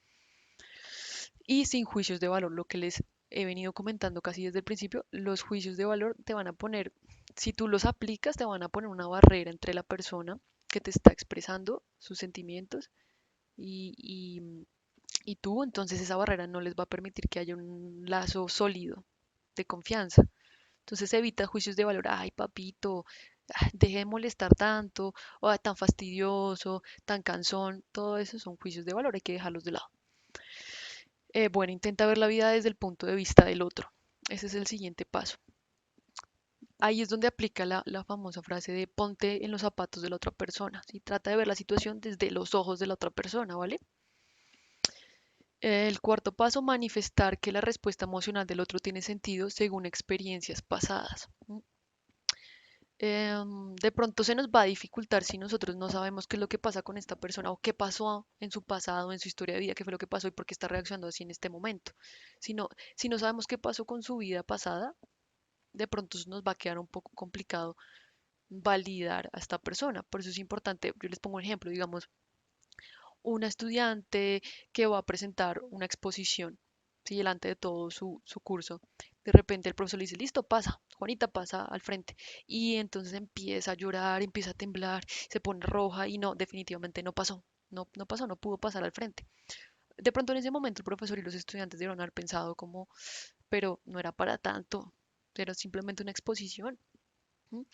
Y sin juicios de valor, lo que les he venido comentando casi desde el principio, los juicios de valor te van a poner, si tú los aplicas, te van a poner una barrera entre la persona que te está expresando sus sentimientos y, y, y tú, entonces esa barrera no les va a permitir que haya un lazo sólido de confianza. Entonces evita juicios de valor, ay papito, deje de molestar tanto, o tan fastidioso, tan cansón, todo eso son juicios de valor, hay que dejarlos de lado. Bueno, intenta ver la vida desde el punto de vista del otro. Ese es el siguiente paso. Ahí es donde aplica la famosa frase de ponte en los zapatos de la otra persona. ¿Sí? Trata de ver la situación desde los ojos de la otra persona, ¿vale? El cuarto paso, manifestar que la respuesta emocional del otro tiene sentido según experiencias pasadas. De pronto se nos va a dificultar si nosotros no sabemos qué es lo que pasa con esta persona o qué pasó en su pasado, en su historia de vida, qué fue lo que pasó y por qué está reaccionando así en este momento. Si no sabemos qué pasó con su vida pasada, de pronto nos va a quedar un poco complicado validar a esta persona. Por eso es importante, yo les pongo un ejemplo, digamos, una estudiante que va a presentar una exposición, ¿sí? Delante de todo su curso. De repente el profesor le dice, listo, pasa, Juanita pasa al frente. Y entonces empieza a llorar, empieza a temblar, se pone roja y no, definitivamente no pasó. No pasó, no pudo pasar al frente. De pronto en ese momento el profesor y los estudiantes debieron haber pensado como, pero no era para tanto, era simplemente una exposición. ¿M?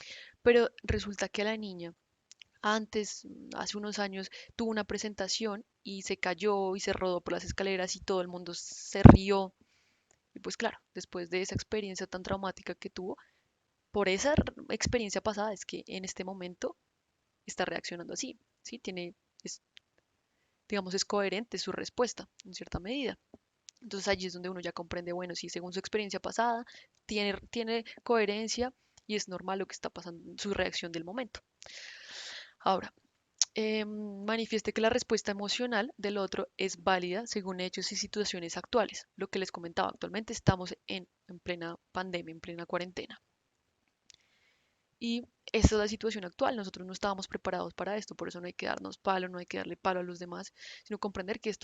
Pero resulta que a la niña antes, hace unos años, tuvo una presentación y se cayó y se rodó por las escaleras y todo el mundo se rió. Y pues claro, después de esa experiencia tan traumática que tuvo, por esa experiencia pasada es que en este momento está reaccionando así, ¿sí? Es, digamos, es coherente su respuesta en cierta medida. Entonces allí es donde uno ya comprende, bueno, sí, según su experiencia pasada, tiene coherencia y es normal lo que está pasando, su reacción del momento. Ahora, manifieste que la respuesta emocional del otro es válida según hechos y situaciones actuales. Lo que les comentaba, actualmente estamos en plena pandemia, en plena cuarentena. Y esta es la situación actual. Nosotros no estábamos preparados para esto, por eso no hay que darnos palo, no hay que darle palo a los demás, sino comprender que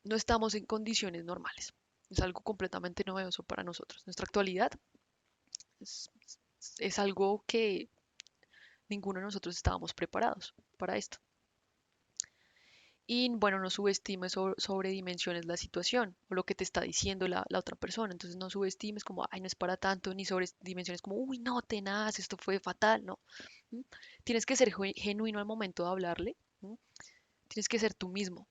no estamos en condiciones normales. Es algo completamente novedoso para nosotros. Nuestra actualidad es, es algo que ninguno de nosotros estábamos preparados para esto. Y bueno, no subestimes o sobredimensiones la situación o lo que te está diciendo la otra persona. Entonces no subestimes como, ay, no es para tanto, ni sobredimensiones como, uy, no, tenaz, esto fue fatal, no. ¿Mm? Tienes que ser genuino al momento de hablarle. ¿Mm? Tienes que ser tú mismo.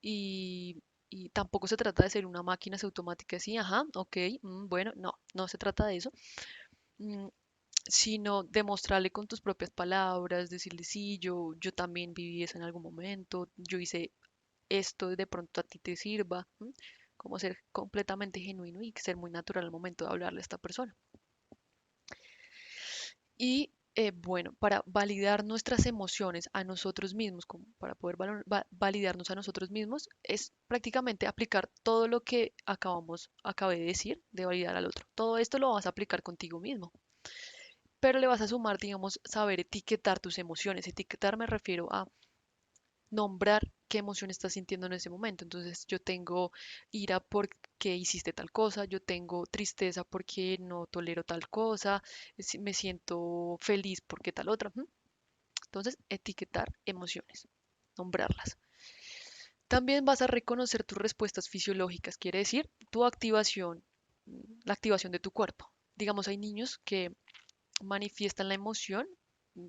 Y, y tampoco se trata de ser una máquina automática así, ajá, ok, bueno, no, no se trata de eso. Mm, Sino demostrarle con tus propias palabras, decirle, sí, yo también viví eso en algún momento, yo hice esto, de pronto a ti te sirva, ¿m? Como ser completamente genuino y ser muy natural al momento de hablarle a esta persona. Y bueno, para validar nuestras emociones a nosotros mismos, como para poder validarnos a nosotros mismos, es prácticamente aplicar todo lo que acabé de decir, de validar al otro. Todo esto lo vas a aplicar contigo mismo, pero le vas a sumar, digamos, saber etiquetar tus emociones. Etiquetar me refiero a nombrar qué emoción estás sintiendo en ese momento. Entonces, yo tengo ira porque hiciste tal cosa, yo tengo tristeza porque no tolero tal cosa, me siento feliz porque tal otra. Entonces, etiquetar emociones, nombrarlas. También vas a reconocer tus respuestas fisiológicas, quiere decir tu activación, la activación de tu cuerpo. Digamos, hay niños que manifiestan la emoción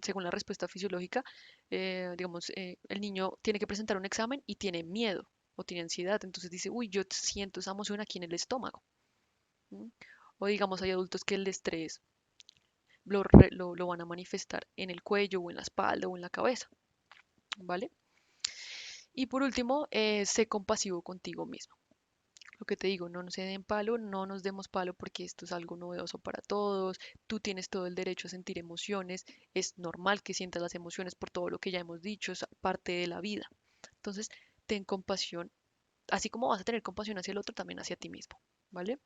según la respuesta fisiológica. Digamos, el niño tiene que presentar un examen y tiene miedo o tiene ansiedad, entonces dice, uy, yo siento esa emoción aquí en el estómago. ¿M? O digamos, hay adultos que el estrés lo van a manifestar en el cuello o en la espalda o en la cabeza, ¿vale? Y por último, sé compasivo contigo mismo. Lo que te digo, no nos den palo, no nos demos palo porque esto es algo novedoso para todos. Tú tienes todo el derecho a sentir emociones. Es normal que sientas las emociones por todo lo que ya hemos dicho, es parte de la vida. Entonces, ten compasión, así como vas a tener compasión hacia el otro, también hacia ti mismo, ¿vale?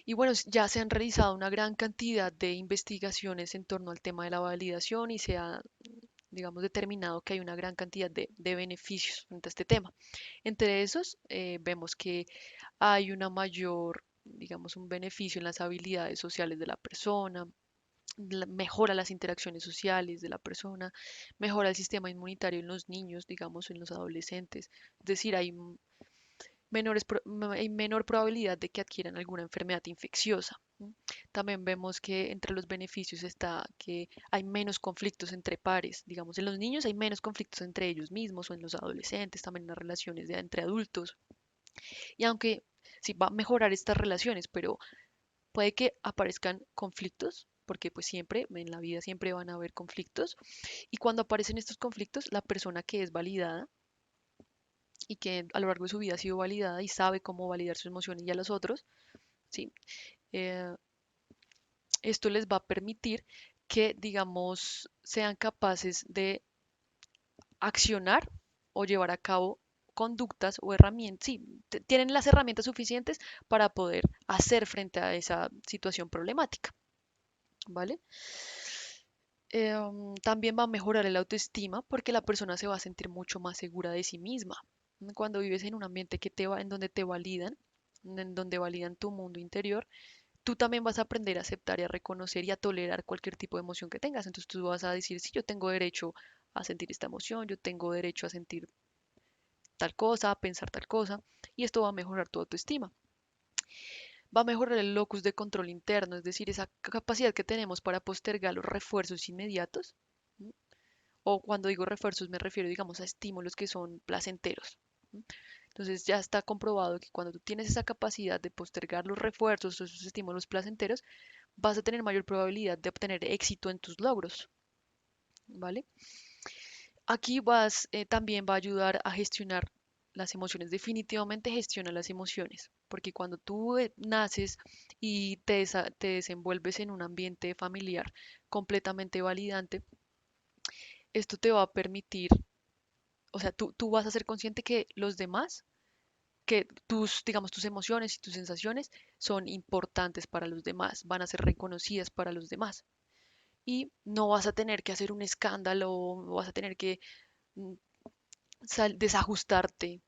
Y bueno, ya se han realizado una gran cantidad de investigaciones en torno al tema de la validación y se ha, digamos, determinado que hay una gran cantidad de beneficios frente a este tema. Entre esos, vemos que hay una mayor, digamos, un beneficio en las habilidades sociales de la persona, mejora las interacciones sociales de la persona, mejora el sistema inmunitario en los niños, digamos, en los adolescentes. Es decir, hay menor probabilidad de que adquieran alguna enfermedad infecciosa. ¿M? También vemos que entre los beneficios está que hay menos conflictos entre pares. Digamos, en los niños hay menos conflictos entre ellos mismos o en los adolescentes, también en las relaciones entre adultos. Y aunque sí va a mejorar estas relaciones, pero puede que aparezcan conflictos, porque pues siempre, en la vida siempre van a haber conflictos, y cuando aparecen estos conflictos, la persona que es validada y que a lo largo de su vida ha sido validada y sabe cómo validar sus emociones y a los otros, ¿sí? Eh, Esto les va a permitir que, digamos, sean capaces de accionar o llevar a cabo conductas o herramientas, sí, tienen las herramientas suficientes para poder hacer frente a esa situación problemática, ¿vale? También va a mejorar el autoestima porque la persona se va a sentir mucho más segura de sí misma. Cuando vives en un ambiente en donde te validan, en donde validan tu mundo interior, tú también vas a aprender a aceptar y a reconocer y a tolerar cualquier tipo de emoción que tengas. Entonces tú vas a decir, sí, yo tengo derecho a sentir esta emoción, yo tengo derecho a sentir tal cosa, a pensar tal cosa, y esto va a mejorar tu autoestima. Va a mejorar el locus de control interno, es decir, esa capacidad que tenemos para postergar los refuerzos inmediatos. ¿M? O cuando digo refuerzos me refiero, digamos, a estímulos que son placenteros. ¿M? Entonces ya está comprobado que cuando tú tienes esa capacidad de postergar los refuerzos o esos estímulos placenteros, vas a tener mayor probabilidad de obtener éxito en tus logros, ¿vale? Aquí también va a ayudar a gestionar las emociones. Definitivamente gestiona las emociones, porque cuando tú naces y te desenvuelves en un ambiente familiar completamente validante, esto te va a permitir, o sea, tú vas a ser consciente que los demás, que digamos, tus emociones y tus sensaciones son importantes para los demás, van a ser reconocidas para los demás. Y no vas a tener que hacer un escándalo, no vas a tener que mm, desajustarte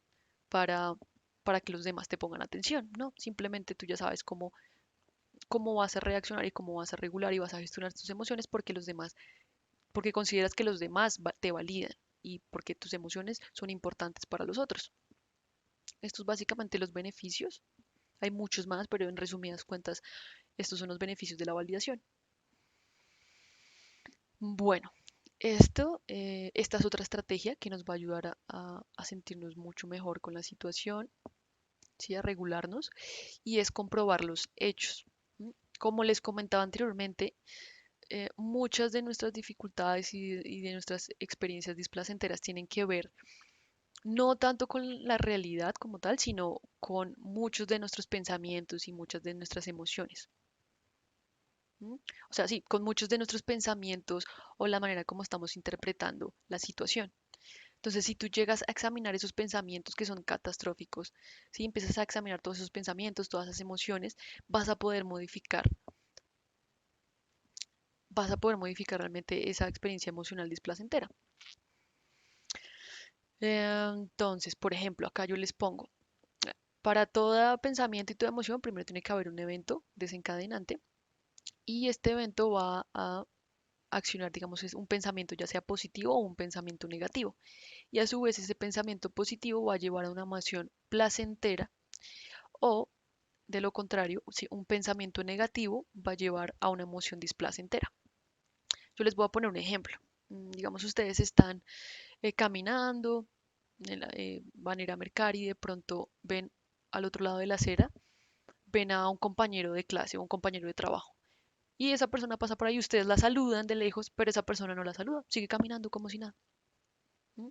para, para que los demás te pongan atención, ¿no? Simplemente tú ya sabes cómo cómo vas a reaccionar y cómo vas a regular y vas a gestionar tus emociones porque los demás, porque consideras que los demás te validan y porque tus emociones son importantes para los otros. Estos básicamente los beneficios. Hay muchos más, pero en resumidas cuentas, estos son los beneficios de la validación. Bueno, esta es otra estrategia que nos va a ayudar a sentirnos mucho mejor con la situación, ¿sí? A regularnos, y es comprobar los hechos. ¿M? Como les comentaba anteriormente, muchas de nuestras dificultades y de nuestras experiencias displacenteras tienen que ver no tanto con la realidad como tal, sino con muchos de nuestros pensamientos y muchas de nuestras emociones. ¿M? O sea, sí, con muchos de nuestros pensamientos o la manera como estamos interpretando la situación. Entonces, si tú llegas a examinar esos pensamientos que son catastróficos, si empiezas a examinar todos esos pensamientos, todas esas emociones, vas a poder modificar, vas a poder modificar realmente esa experiencia emocional displacentera. Entonces, por ejemplo, acá yo les pongo, para todo pensamiento y toda emoción, primero tiene que haber un evento desencadenante y este evento va a accionar, digamos, es un pensamiento ya sea positivo o un pensamiento negativo. Y a su vez ese pensamiento positivo va a llevar a una emoción placentera o de lo contrario, si un pensamiento negativo va a llevar a una emoción displacentera. Yo les voy a poner un ejemplo. Digamos, ustedes están caminando, van a ir a mercar y de pronto ven al otro lado de la acera, ven a un compañero de clase o un compañero de trabajo. Y esa persona pasa por ahí, ustedes la saludan de lejos, pero esa persona no la saluda, sigue caminando como si nada. ¿Mm?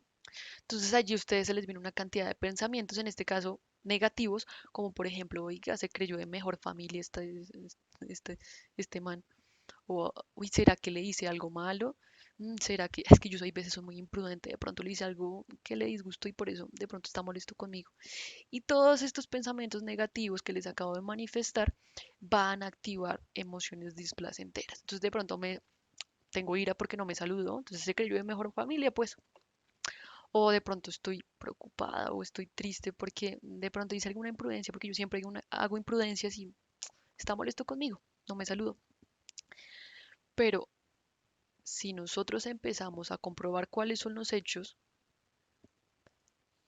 Entonces allí a ustedes se les viene una cantidad de pensamientos, en este caso negativos, como por ejemplo, oiga, se creyó de mejor familia este, este man, o uy, ¿será que le hice algo malo? ¿Será que es que yo soy a veces soy muy imprudente, de pronto le hice algo que le disgustó y por eso de pronto está molesto conmigo? Y todos estos pensamientos negativos que les acabo de manifestar van a activar emociones displacenteras. Entonces de pronto me tengo ira porque no me saludó, entonces se creyó de mejor familia, pues. O de pronto estoy preocupada o estoy triste porque de pronto hice alguna imprudencia, porque yo siempre hago imprudencias y está molesto conmigo, no me saludó. Pero si nosotros empezamos a comprobar cuáles son los hechos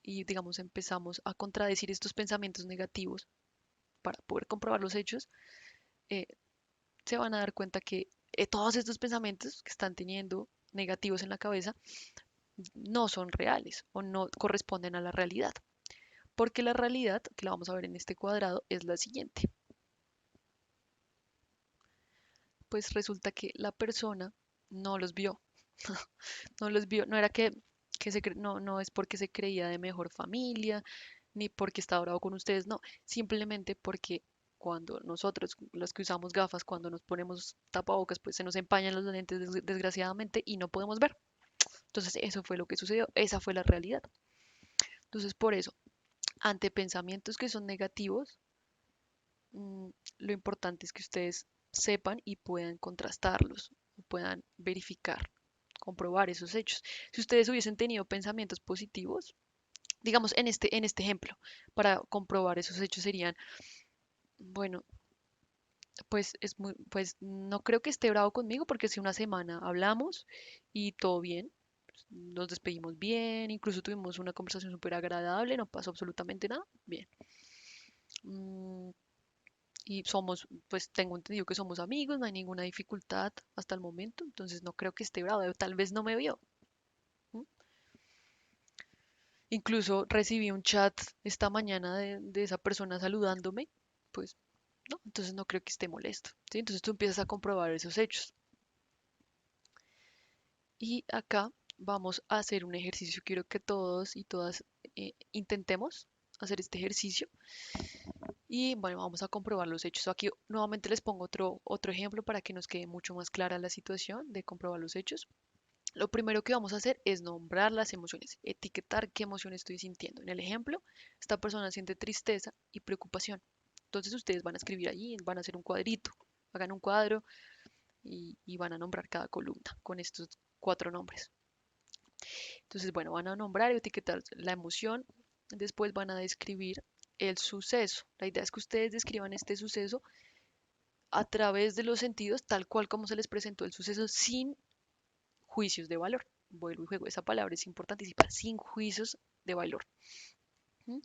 y digamos empezamos a contradecir estos pensamientos negativos para poder comprobar los hechos, eh, se van a dar cuenta que todos estos pensamientos que están teniendo negativos en la cabeza no son reales o no corresponden a la realidad. Porque la realidad, que la vamos a ver en este cuadrado, es la siguiente. Pues resulta que la persona no los vio, no los vio, no era no, no es porque se creía de mejor familia, ni porque estaba bravo con ustedes, no, simplemente porque cuando nosotros, los que usamos gafas, cuando nos ponemos tapabocas, pues se nos empañan los lentes desgraciadamente y no podemos ver. Entonces eso fue lo que sucedió, esa fue la realidad. Entonces por eso, ante pensamientos que son negativos, mm, lo importante es que ustedes sepan y puedan contrastarlos, puedan verificar, comprobar esos hechos. Si ustedes hubiesen tenido pensamientos positivos, digamos en este ejemplo, para comprobar esos hechos serían, bueno, pues pues no creo que esté bravo conmigo porque hace una semana hablamos y todo bien. Nos despedimos bien, incluso tuvimos una conversación súper agradable, no pasó absolutamente nada. Bien. Mm, y somos, pues tengo entendido que somos amigos, no hay ninguna dificultad hasta el momento, entonces no creo que esté bravo, tal vez no me vio. ¿M? Incluso recibí un chat esta mañana de esa persona saludándome, pues no, entonces no creo que esté molesto, ¿sí? Entonces tú empiezas a comprobar esos hechos. Y acá vamos a hacer un ejercicio, quiero que todos y todas intentemos hacer este ejercicio y bueno, vamos a comprobar los hechos. Aquí nuevamente les pongo otro ejemplo para que nos quede mucho más clara la situación de comprobar los hechos. Lo primero que vamos a hacer es nombrar las emociones, etiquetar qué emoción estoy sintiendo. En el ejemplo, esta persona siente tristeza y preocupación. Entonces ustedes van a escribir allí, van a hacer un cuadrito, hagan un cuadro y van a nombrar cada columna con estos 4 nombres. Entonces, bueno, van a nombrar y etiquetar la emoción, después van a describir el suceso. La idea es que ustedes describan este suceso a través de los sentidos, tal cual como se les presentó el suceso, sin juicios de valor. Vuelvo y juego, esa palabra es importantísima, sin juicios de valor. ¿Mm?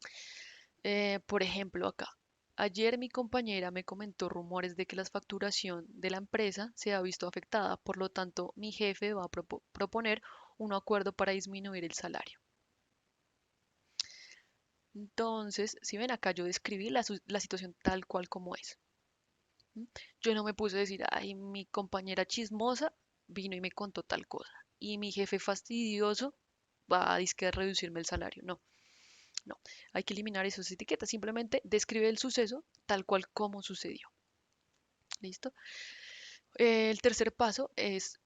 Por ejemplo, acá. Ayer mi compañera me comentó rumores de que la facturación de la empresa se ha visto afectada, por lo tanto, mi jefe va a proponer un acuerdo para disminuir el salario. Entonces, si ven acá, yo describí la situación tal cual como es. ¿Mm? Yo no me puse a decir, ay, mi compañera chismosa vino y me contó tal cosa. Y mi jefe fastidioso va a disque a reducirme el salario. No, no. Hay que eliminar esas etiquetas. Simplemente describe el suceso tal cual como sucedió. ¿Listo? El tercer paso es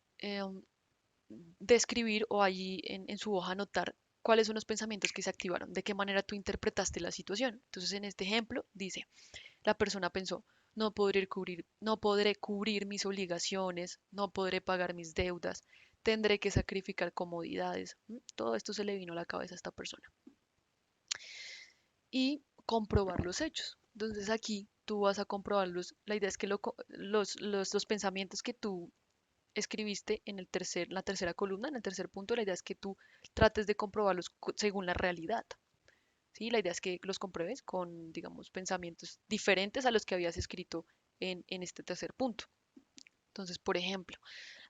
describir o allí en su hoja anotar cuáles son los pensamientos que se activaron, de qué manera tú interpretaste la situación. Entonces, en este ejemplo, dice, la persona pensó, no podré cubrir mis obligaciones, no podré pagar mis deudas, tendré que sacrificar comodidades. Todo esto se le vino a la cabeza a esta persona. Y comprobar los hechos. Entonces aquí tú vas a comprobarlos. La idea es que los pensamientos que tú escribiste en la tercera columna, en el tercer punto, la idea es que tú trates de comprobarlos según la realidad. ¿Sí? La idea es que los compruebes con, digamos, pensamientos diferentes a los que habías escrito en este tercer punto. Entonces, por ejemplo,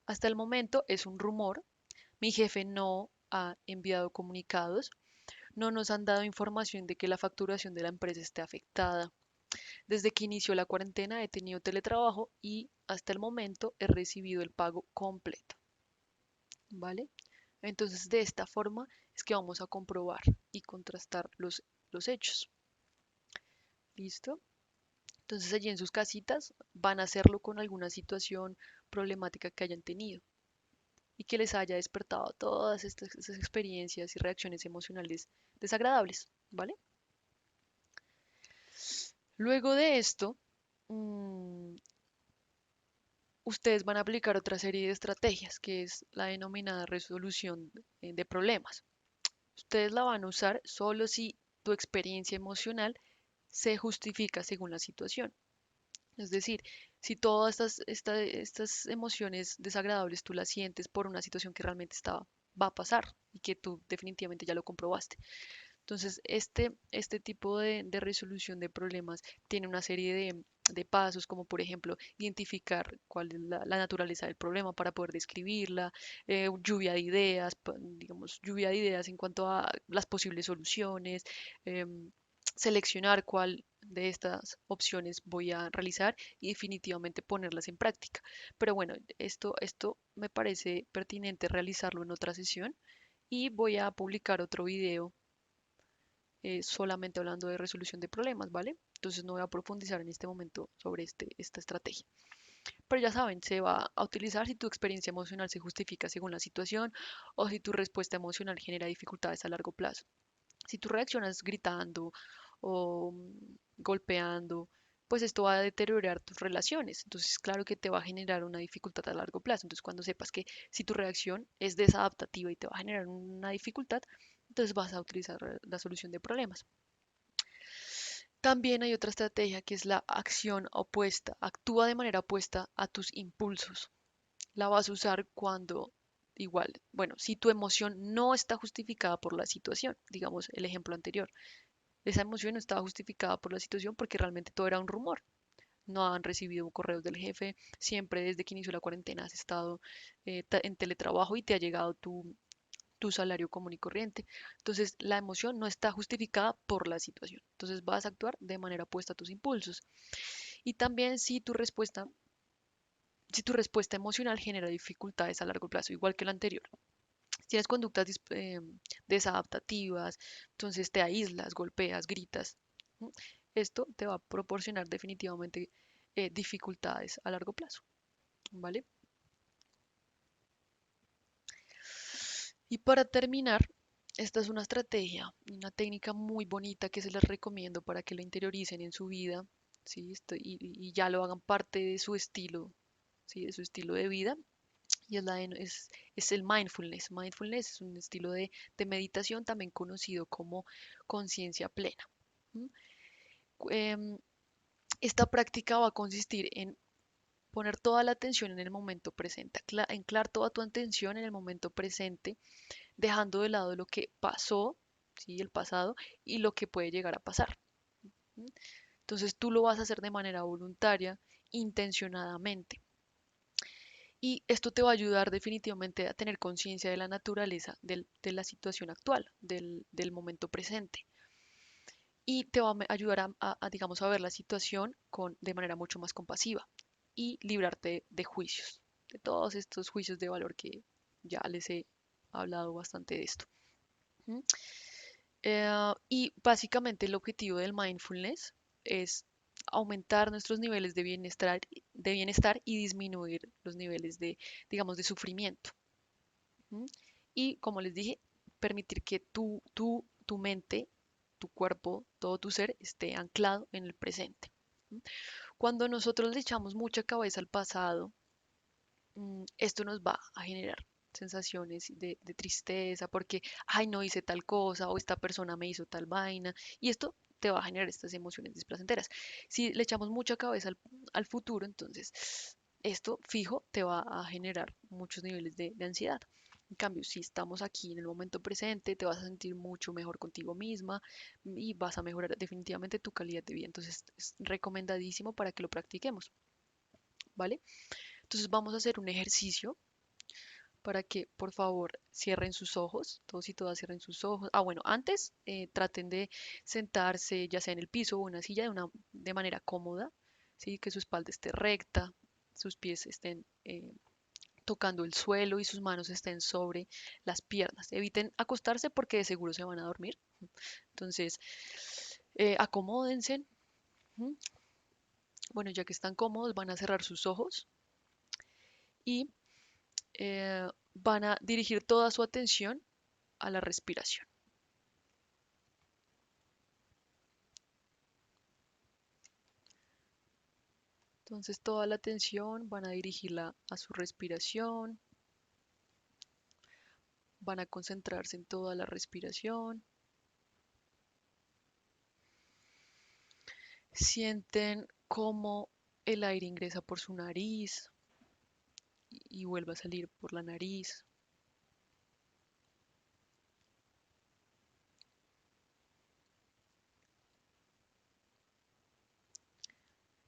hasta el momento es un rumor, mi jefe no ha enviado comunicados, no nos han dado información de que la facturación de la empresa esté afectada. Desde que inició la cuarentena he tenido teletrabajo y hasta el momento he recibido el pago completo. ¿Vale? Entonces, de esta forma es que vamos a comprobar y contrastar los hechos. ¿Listo? Entonces allí en sus casitas van a hacerlo con alguna situación problemática que hayan tenido y que les haya despertado todas estas experiencias y reacciones emocionales desagradables, ¿vale? Luego de esto, mm, ustedes van a aplicar otra serie de estrategias, que es la denominada resolución de problemas. Ustedes la van a usar solo si tu experiencia emocional se justifica según la situación. Es decir, si todas estas emociones desagradables tú las sientes por una situación que realmente va a pasar y que tú definitivamente ya lo comprobaste. Entonces, este tipo de resolución de problemas tiene una serie de pasos, como por ejemplo, identificar cuál es la naturaleza del problema para poder describirla, lluvia de ideas, digamos, lluvia de ideas en cuanto a las posibles soluciones, seleccionar cuál de estas opciones voy a realizar y definitivamente ponerlas en práctica. Pero bueno, esto me parece pertinente realizarlo en otra sesión y voy a publicar otro video solamente hablando de resolución de problemas, ¿vale? Entonces no voy a profundizar en este momento sobre esta estrategia. Pero ya saben, se va a utilizar si tu experiencia emocional se justifica según la situación o si tu respuesta emocional genera dificultades a largo plazo. Si tú reaccionas gritando o golpeando, pues esto va a deteriorar tus relaciones. Entonces, claro que te va a generar una dificultad a largo plazo. Entonces, cuando sepas que si tu reacción es desadaptativa y te va a generar una dificultad, entonces vas a utilizar la solución de problemas. También hay otra estrategia que es la acción opuesta. Actúa de manera opuesta a tus impulsos. La vas a usar cuando igual, bueno, si tu emoción no está justificada por la situación, digamos el ejemplo anterior, esa emoción no estaba justificada por la situación porque realmente todo era un rumor. No han recibido correos del jefe, siempre desde que inició la cuarentena has estado en teletrabajo y te ha llegado tu salario común y corriente. Entonces, la emoción no está justificada por la situación. Entonces, vas a actuar de manera opuesta a tus impulsos. Y también si tu respuesta emocional genera dificultades a largo plazo, igual que la anterior. Si tienes conductas desadaptativas, entonces te aíslas, golpeas, gritas. ¿M? Esto te va a proporcionar definitivamente dificultades a largo plazo, ¿vale? Y para terminar, esta es una estrategia, una técnica muy bonita que se les recomiendo para que lo interioricen en su vida, ¿sí? Y ya lo hagan parte de su estilo, ¿sí? De su estilo de vida. Y es el mindfulness. Mindfulness es un estilo de meditación también conocido como conciencia plena. ¿M? Em, Esta práctica va a consistir en Poner toda la atención en el momento presente, anclar toda tu atención en el momento presente, dejando de lado lo que pasó, ¿sí? El pasado y lo que puede llegar a pasar. ¿Mm? Entonces tú lo vas a hacer de manera voluntaria, intencionadamente. Y esto te va a ayudar definitivamente a tener conciencia de la naturaleza de la situación actual, del momento presente. Y te va a ayudar digamos, a ver la situación de manera mucho más compasiva y librarte de juicios, de todos estos juicios de valor que ya les he hablado bastante de esto. ¿Mm? Y básicamente el objetivo del mindfulness es aumentar nuestros niveles de bienestar y disminuir los niveles de, digamos, de sufrimiento. ¿Mm? Y como les dije, permitir que tu mente, tu cuerpo, todo tu ser esté anclado en el presente. ¿Mm? Cuando nosotros le echamos mucha cabeza al pasado, esto nos va a generar sensaciones de tristeza porque, ay, no hice tal cosa o esta persona me hizo tal vaina y esto te va a generar estas emociones displacenteras. Si le echamos mucha cabeza al futuro, entonces esto fijo te va a generar muchos niveles de ansiedad. En cambio, si estamos aquí en el momento presente, te vas a sentir mucho mejor contigo misma y vas a mejorar definitivamente tu calidad de vida. Entonces, es recomendadísimo para que lo practiquemos, ¿vale? Entonces, vamos a hacer un ejercicio para que por favor cierren sus ojos, todos y todas cierren sus ojos. Ah, bueno, antes traten de sentarse ya sea en el piso o en una silla de manera cómoda, ¿sí? Que su espalda esté recta, sus pies estén tocando el suelo y sus manos estén sobre las piernas. Eviten acostarse porque de seguro se van a dormir. Entonces, acomódense. ¿Mm? Bueno, ya que están cómodos, van a cerrar sus ojos y van a dirigir toda su atención a la respiración. Entonces toda la atención van a dirigirla a su respiración, van a concentrarse en toda la respiración. Sienten cómo el aire ingresa por su nariz y vuelve a salir por la nariz.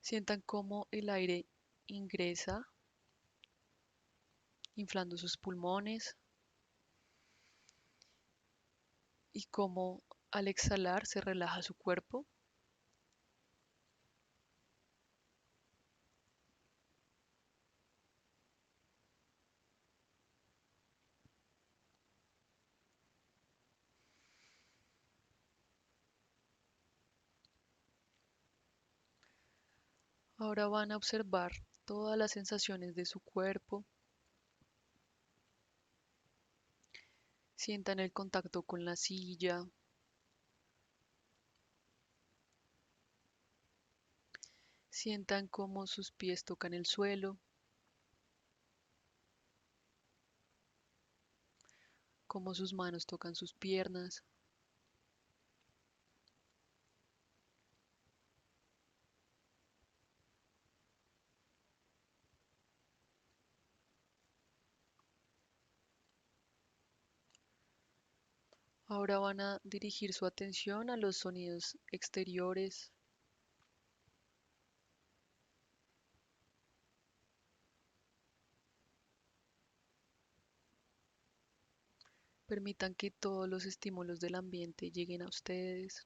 Sientan cómo el aire ingresa inflando sus pulmones y cómo al exhalar se relaja su cuerpo. Ahora van a observar todas las sensaciones de su cuerpo. Sientan el contacto con la silla. Sientan cómo sus pies tocan el suelo, cómo sus manos tocan sus piernas. Ahora van a dirigir su atención a los sonidos exteriores. Permitan que todos los estímulos del ambiente lleguen a ustedes.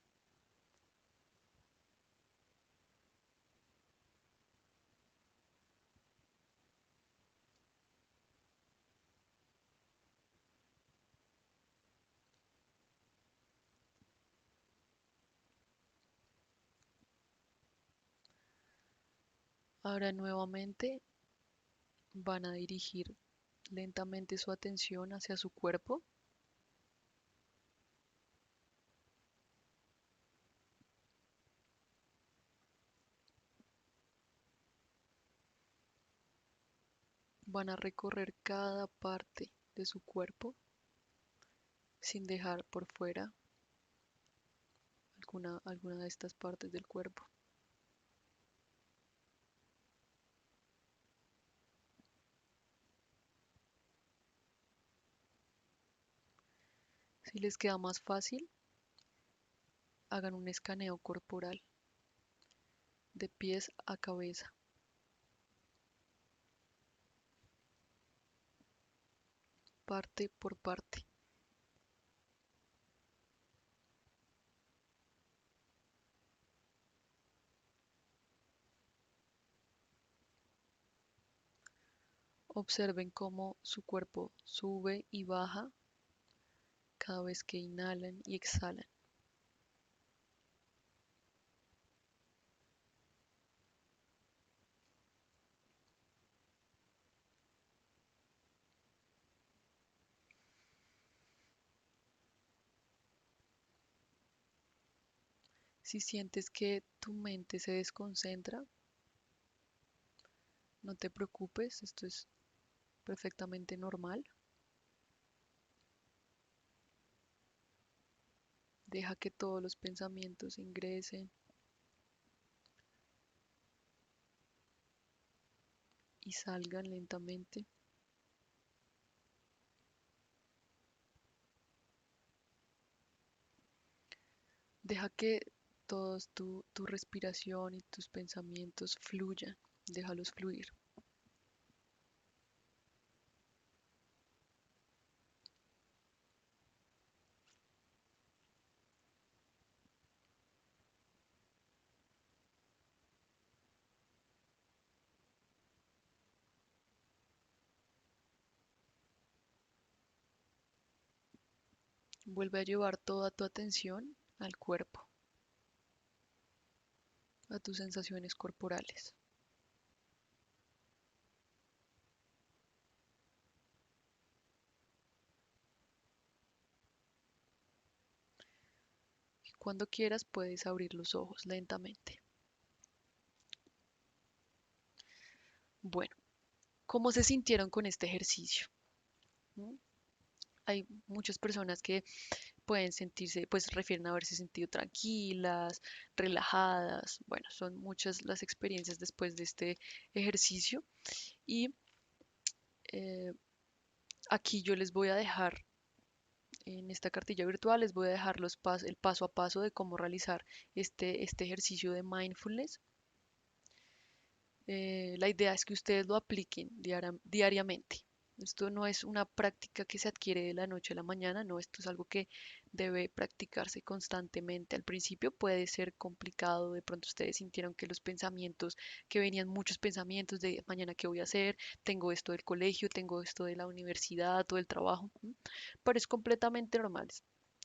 Ahora nuevamente van a dirigir lentamente su atención hacia su cuerpo. Van a recorrer cada parte de su cuerpo sin dejar por fuera alguna de estas partes del cuerpo. Si les queda más fácil, hagan un escaneo corporal de pies a cabeza. Parte por parte. Observen cómo su cuerpo sube y baja cada vez que inhalan y exhalan. Si sientes que tu mente se desconcentra, no te preocupes, esto es perfectamente normal. Deja que todos los pensamientos ingresen y salgan lentamente. Deja que todos tu respiración y tus pensamientos fluyan. Déjalos fluir. Vuelve a llevar toda tu atención al cuerpo, a tus sensaciones corporales. Y cuando quieras puedes abrir los ojos lentamente. Bueno, ¿cómo se sintieron con este ejercicio? ¿Mm? Hay muchas personas que pueden sentirse, pues refieren a haberse sentido tranquilas, relajadas. Bueno, son muchas las experiencias después de este ejercicio. Y eh, aquí yo les voy a dejar, en esta cartilla virtual, les voy a dejar el paso a paso de cómo realizar este ejercicio de mindfulness. La idea es que ustedes lo apliquen diariamente. Esto no es una práctica que se adquiere de la noche a la mañana, no, esto es algo que debe practicarse constantemente. Al principio puede ser complicado, de pronto ustedes sintieron que los pensamientos, que venían muchos pensamientos de mañana qué voy a hacer, tengo esto del colegio, tengo esto de la universidad o del trabajo, pero es completamente normal.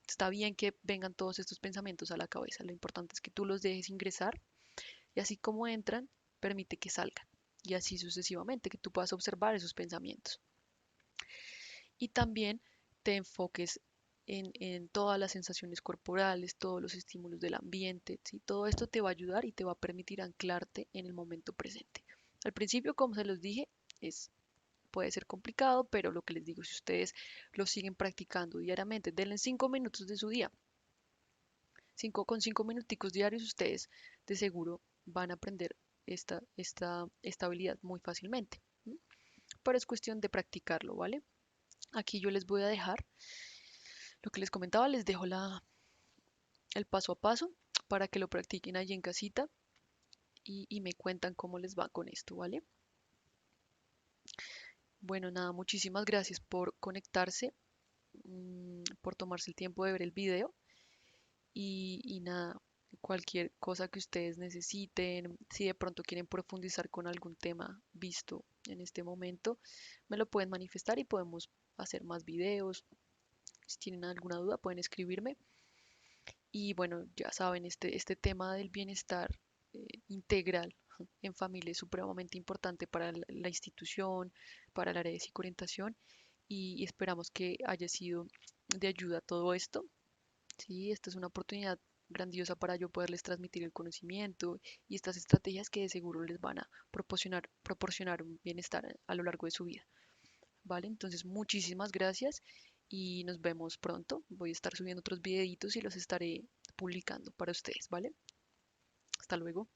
Está bien que vengan todos estos pensamientos a la cabeza, lo importante es que tú los dejes ingresar y así como entran, permite que salgan. Y así sucesivamente, que tú puedas observar esos pensamientos. Y también te enfoques en todas las sensaciones corporales, todos los estímulos del ambiente, ¿sí? Todo esto te va a ayudar y te va a permitir anclarte en el momento presente. Al principio, como se los dije, puede ser complicado, pero lo que les digo, si ustedes lo siguen practicando diariamente, denle 5 minutos de su día. Con 5 minuticos diarios ustedes de seguro van a aprender esta habilidad muy fácilmente. ¿M? Pero es cuestión de practicarlo, ¿vale? Aquí yo les voy a dejar lo que les comentaba, les dejo el paso a paso para que lo practiquen allí en casita y me cuentan cómo les va con esto, ¿vale? Bueno, nada, muchísimas gracias por conectarse, por tomarse el tiempo de ver el video. Y nada, cualquier cosa que ustedes necesiten, si de pronto quieren profundizar con algún tema visto en este momento, me lo pueden manifestar y podemos hacer más videos. Si tienen alguna duda, pueden escribirme. Y bueno, ya saben, este tema del bienestar integral en familia es supremamente importante para la institución, para el área de psicoorientación y esperamos que haya sido de ayuda todo esto. Sí, esta es una oportunidad grandiosa para yo poderles transmitir el conocimiento y estas estrategias que de seguro les van a proporcionar un bienestar a lo largo de su vida. ¿Vale? Entonces, muchísimas gracias y nos vemos pronto. Voy a estar subiendo otros videitos y los estaré publicando para ustedes, ¿vale? Hasta luego.